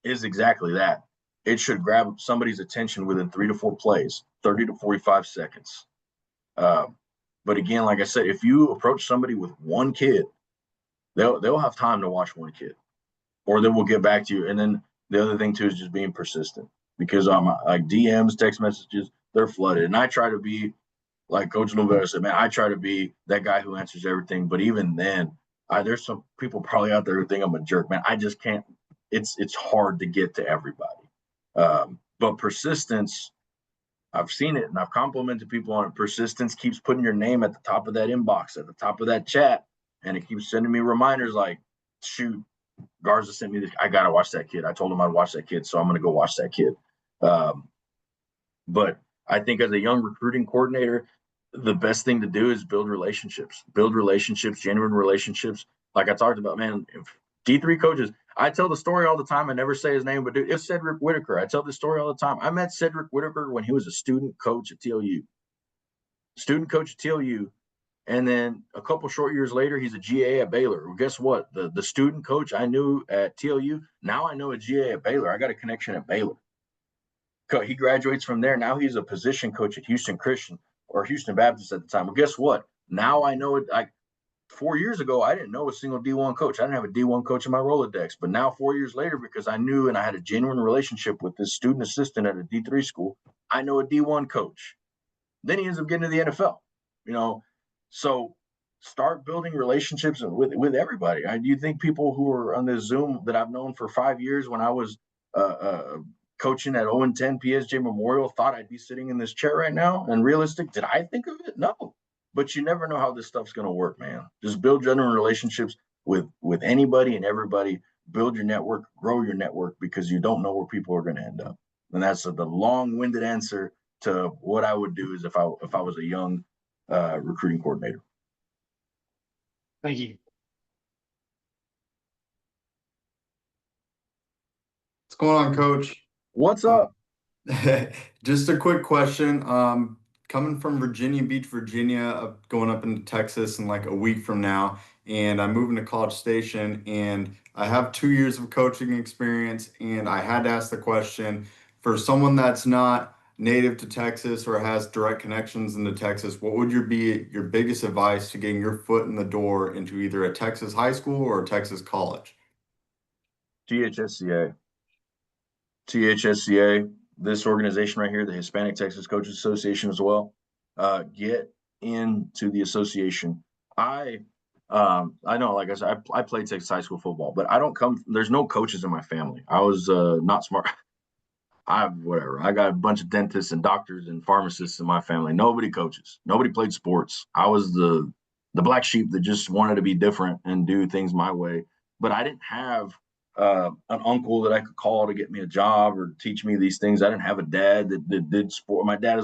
is exactly that. It should grab somebody's attention within 3 to 4 plays, 30 to 45 seconds. But again, like I said, if you approach somebody with 1 kid, they'll have time to watch 1 kid, or they will get back to you. And then the other thing too is just being persistent, because like DMs, text messages, they're flooded. And I try to be like Coach Louvet said, man, I try to be that guy who answers everything. But even then, there's some people probably out there who think I'm a jerk, man. I just can't. It's hard to get to everybody. But persistence, I've seen it and I've complimented people on it. Persistence keeps putting your name at the top of that inbox, at the top of that chat, and it keeps sending me reminders like, shoot, Garza sent me this. I got to watch that kid. I told him I'd watch that kid, so I'm going to go watch that kid. But I think as a young recruiting coordinator, the best thing to do is build relationships, genuine relationships. Like I talked about, man, D3 coaches, I tell the story all the time. I never say his name, but dude, it's Cedric Whitaker. I tell this story all the time. I met Cedric Whitaker when he was a student coach at TLU. And then a couple short years later, he's a GA at Baylor. Well, guess what? The student coach I knew at TLU, now I know a GA at Baylor. I got a connection at Baylor. He graduates from there. Now he's a position coach at Houston Christian or Houston Baptist at the time. Well, guess what? Now I know it. 4 years ago, I didn't know a single D1 coach. I didn't have a D1 coach in my Rolodex. But now 4 years later, because I knew and I had a genuine relationship with this student assistant at a D3 school, I know a D1 coach. Then he ends up getting to the NFL, So start building relationships with everybody. Do you think people who are on this Zoom that I've known for 5 years when I was coaching at 0-10 PSJ Memorial thought I'd be sitting in this chair right now? And realistic, did I think of it? No. But you never know how this stuff's going to work, man. Just build genuine relationships with anybody and everybody. Build your network, grow your network, because you don't know where people are going to end up. And that's the long-winded answer to what I would do is if I was a young recruiting coordinator. Thank you. What's going on, Coach? What's up? Just a quick question. Coming from Virginia Beach, Virginia, going up into Texas in like a week from now, and I'm moving to College Station, and I have 2 years of coaching experience, and I had to ask the question, for someone that's not native to Texas or has direct connections into Texas, what would be your biggest advice to getting your foot in the door into either a Texas high school or a Texas college? THSCA, this organization right here, the Hispanic Texas Coaches Association as well. Get into the association. I know, like I said, I played Texas high school football, but there's no coaches in my family. I was not smart. I got a bunch of dentists and doctors and pharmacists in my family. Nobody coaches. Nobody played sports. I was the black sheep that just wanted to be different and do things my way. But I didn't have an uncle that I could call to get me a job or teach me these things. I didn't have a dad that did sport. My dad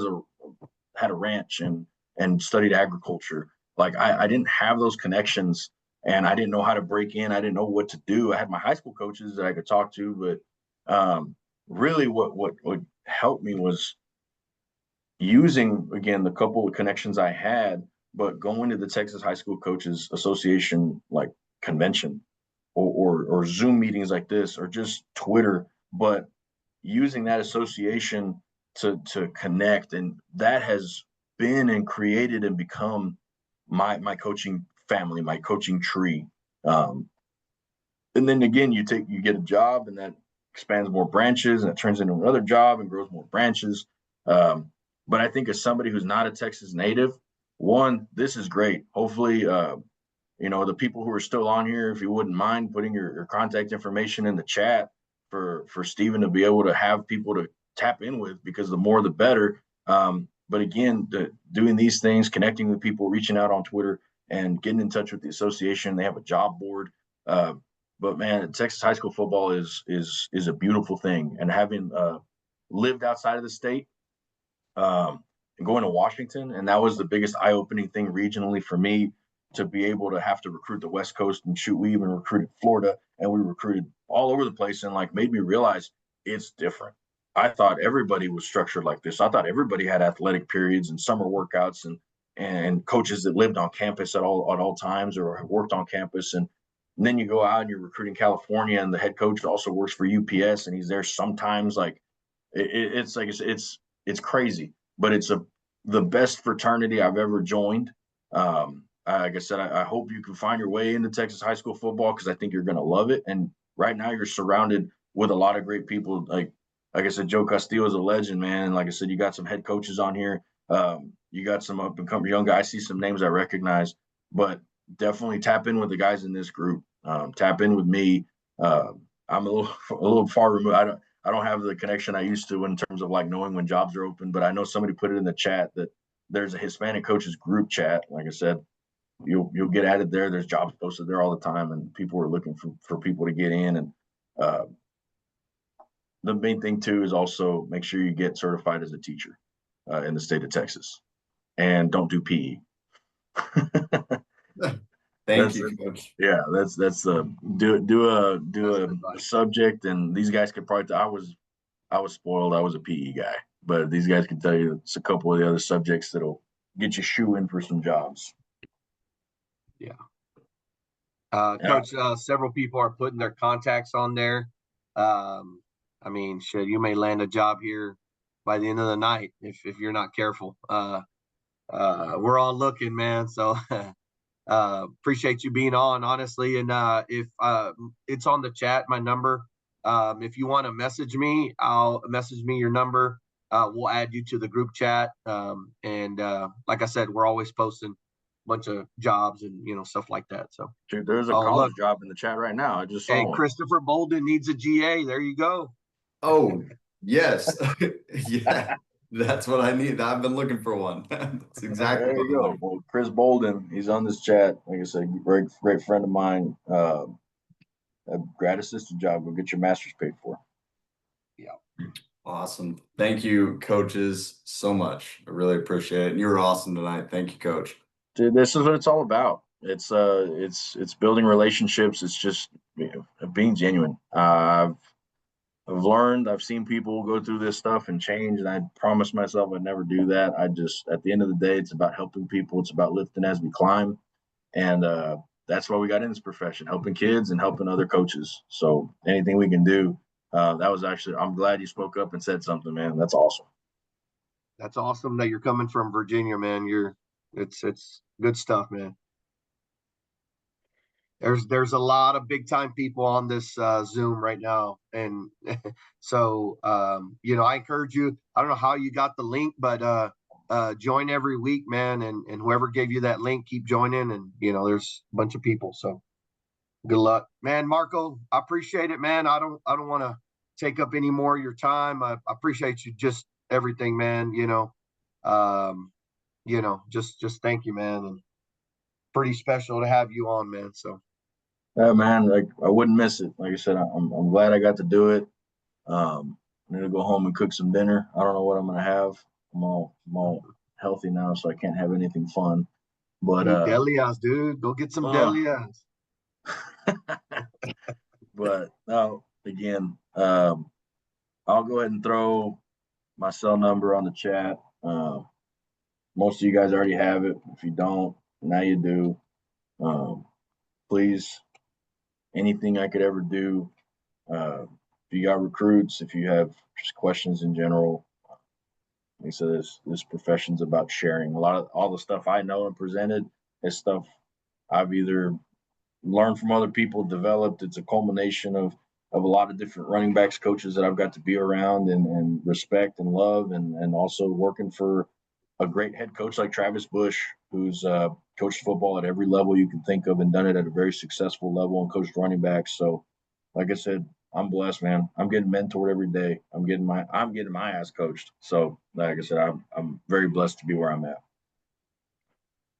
had a ranch and studied agriculture. Like I didn't have those connections, and I didn't know how to break in. I didn't know what to do. I had my high school coaches that I could talk to, but really what helped me was using, again, the couple of connections I had, but going to the Texas High School Coaches Association like convention or Zoom meetings like this, or just Twitter, but using that association to connect. And that has been and created and become my coaching family, my coaching tree. And then again, you get a job, and that expands more branches, and it turns into another job and grows more branches. But I think as somebody who's not a Texas native, one, this is great. Hopefully, the people who are still on here, if you wouldn't mind putting your contact information in the chat for Stephen to be able to have people to tap in with, because the more the better. But again, doing these things, connecting with people, reaching out on Twitter, and getting in touch with the association. They have a job board. But man, Texas high school football is a beautiful thing. And having lived outside of the state and going to Washington, and that was the biggest eye-opening thing regionally for me, to be able to have to recruit the West Coast. And shoot, we even recruited Florida, and we recruited all over the place, and like made me realize it's different. I thought everybody was structured like this. I thought everybody had athletic periods and summer workouts and coaches that lived on campus at all times or worked on campus. And then you go out and you're recruiting California, and the head coach also works for UPS, and he's there sometimes. Like it's crazy, but it's the best fraternity I've ever joined. Like I said, I hope you can find your way into Texas high school football, because I think you're going to love it. And right now you're surrounded with a lot of great people. Like I said, Joe Castillo is a legend, man. And like I said, you got some head coaches on here. You got some up and coming young guys. I see some names I recognize, but definitely tap in with the guys in this group. Tap in with me. I'm a little far removed. I don't have the connection I used to in terms of like knowing when jobs are open, but I know somebody put it in the chat that there's a Hispanic coaches group chat. Like I said, you'll get added there. There's jobs posted there all the time, and people are looking for people to get in. And uh, the main thing too is also make sure you get certified as a teacher in the state of Texas, and don't do PE. Thank you, Coach. Yeah, that's the do a subject, and these guys could probably. I was spoiled. I was a PE guy, but these guys can tell you it's a couple of the other subjects that'll get you shoe in for some jobs. Yeah. Coach, several people are putting their contacts on there. I mean, shit, you may land a job here by the end of the night if you're not careful. We're all looking, man. So appreciate you being on, honestly. And if it's on the chat, my number. If you want to message me, I'll message me your number. We'll add you to the group chat. And like I said, we're always posting a bunch of jobs and stuff like that. So dude, there's a college job in the chat right now. I just saw one. Christopher Bolden needs a GA. There you go. Oh, yes. Yeah, that's what I need. I've been looking for one. That's exactly there you go. Well, Chris Bolden, he's on this chat. Like I said, great friend of mine. A grad assistant job. Go get your master's paid for. Yeah. Awesome. Thank you, coaches, so much. I really appreciate it. And you were awesome tonight. Thank you, Coach. Dude, this is what it's all about. It's building relationships. It's just being genuine. I've learned, I've seen people go through this stuff and change, and I promised myself I'd never do that. I just, at the end of the day, it's about helping people. It's about lifting as we climb. And that's why we got in this profession, helping kids and helping other coaches. So anything we can do, that was actually, I'm glad you spoke up and said something, man. That's awesome. That's awesome that you're coming from Virginia, man. It's good stuff, man. There's a lot of big time people on this Zoom right now, and so I encourage you. I don't know how you got the link, but join every week, man, and whoever gave you that link, keep joining, and there's a bunch of people. So good luck, man. Marco, I appreciate it, man. I don't want to take up any more of your time. I appreciate you, just everything, man. Just thank you, man, and pretty special to have you on, man. So. Yeah, man, like I wouldn't miss it. Like I said, I'm glad I got to do it. I'm gonna go home and cook some dinner. I don't know what I'm gonna have. I'm all healthy now, so I can't have anything fun. But delias, dude, go get some delias. But no, again, I'll go ahead and throw my cell number on the chat. Most of you guys already have it. If you don't, now you do. Please. Anything I could ever do. If you got recruits, if you have just questions in general, like I said, this profession's about sharing. All the stuff I know and presented is stuff I've either learned from other people, developed. It's a culmination of a lot of different running backs coaches that I've got to be around and respect and love, and also working for a great head coach like Travis Bush, who's coached football at every level you can think of and done it at a very successful level and coached running backs. So, like I said, I'm blessed, man. I'm getting mentored every day. I'm getting my ass coached. So, like I said, I'm very blessed to be where I'm at.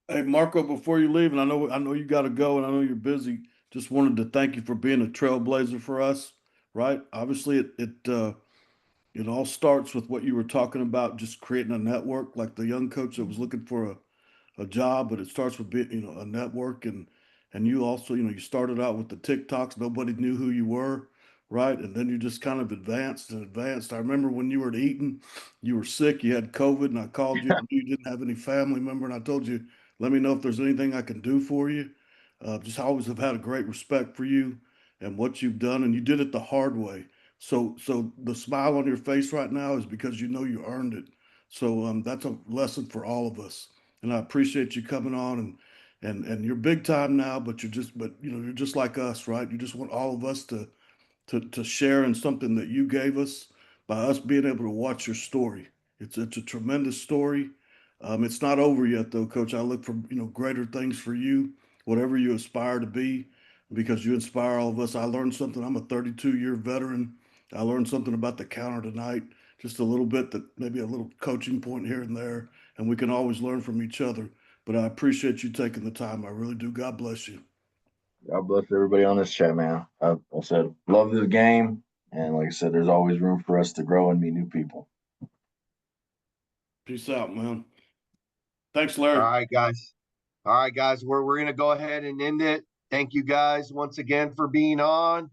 Hey, Marco, before you leave, and I know you got to go, and I know you're busy. Just wanted to thank you for being a trailblazer for us. Right? Obviously, it all starts with what you were talking about, just creating a network, like the young coach that was looking for a job, but it starts with being, a network, and you also, you started out with the TikToks, nobody knew who you were, right? And then you just kind of advanced and advanced. I remember when you were at Eaton, you were sick, you had COVID, and I called you, and you didn't have any family member, and I told you, let me know if there's anything I can do for you. Just always have had a great respect for you and what you've done, and you did it the hard way. So the smile on your face right now is because you know you earned it. So that's a lesson for all of us. And I appreciate you coming on, and you're big time now, but you're just like us, right? You just want all of us to share in something that you gave us by us being able to watch your story. It's a tremendous story. It's not over yet though, Coach. I look for greater things for you, whatever you aspire to be, because you inspire all of us. I learned something. I'm a 32-year veteran I learned something about the counter tonight, just a little bit, that maybe a little coaching point here and there, and we can always learn from each other. But I appreciate you taking the time. I really do. God bless you. God bless everybody on this chat, man. I said, love the game. And like I said, there's always room for us to grow and meet new people. Peace out, man. Thanks, All Larry. right, guys. All right, guys. We're gonna go ahead and end it. Thank you guys once again for being on.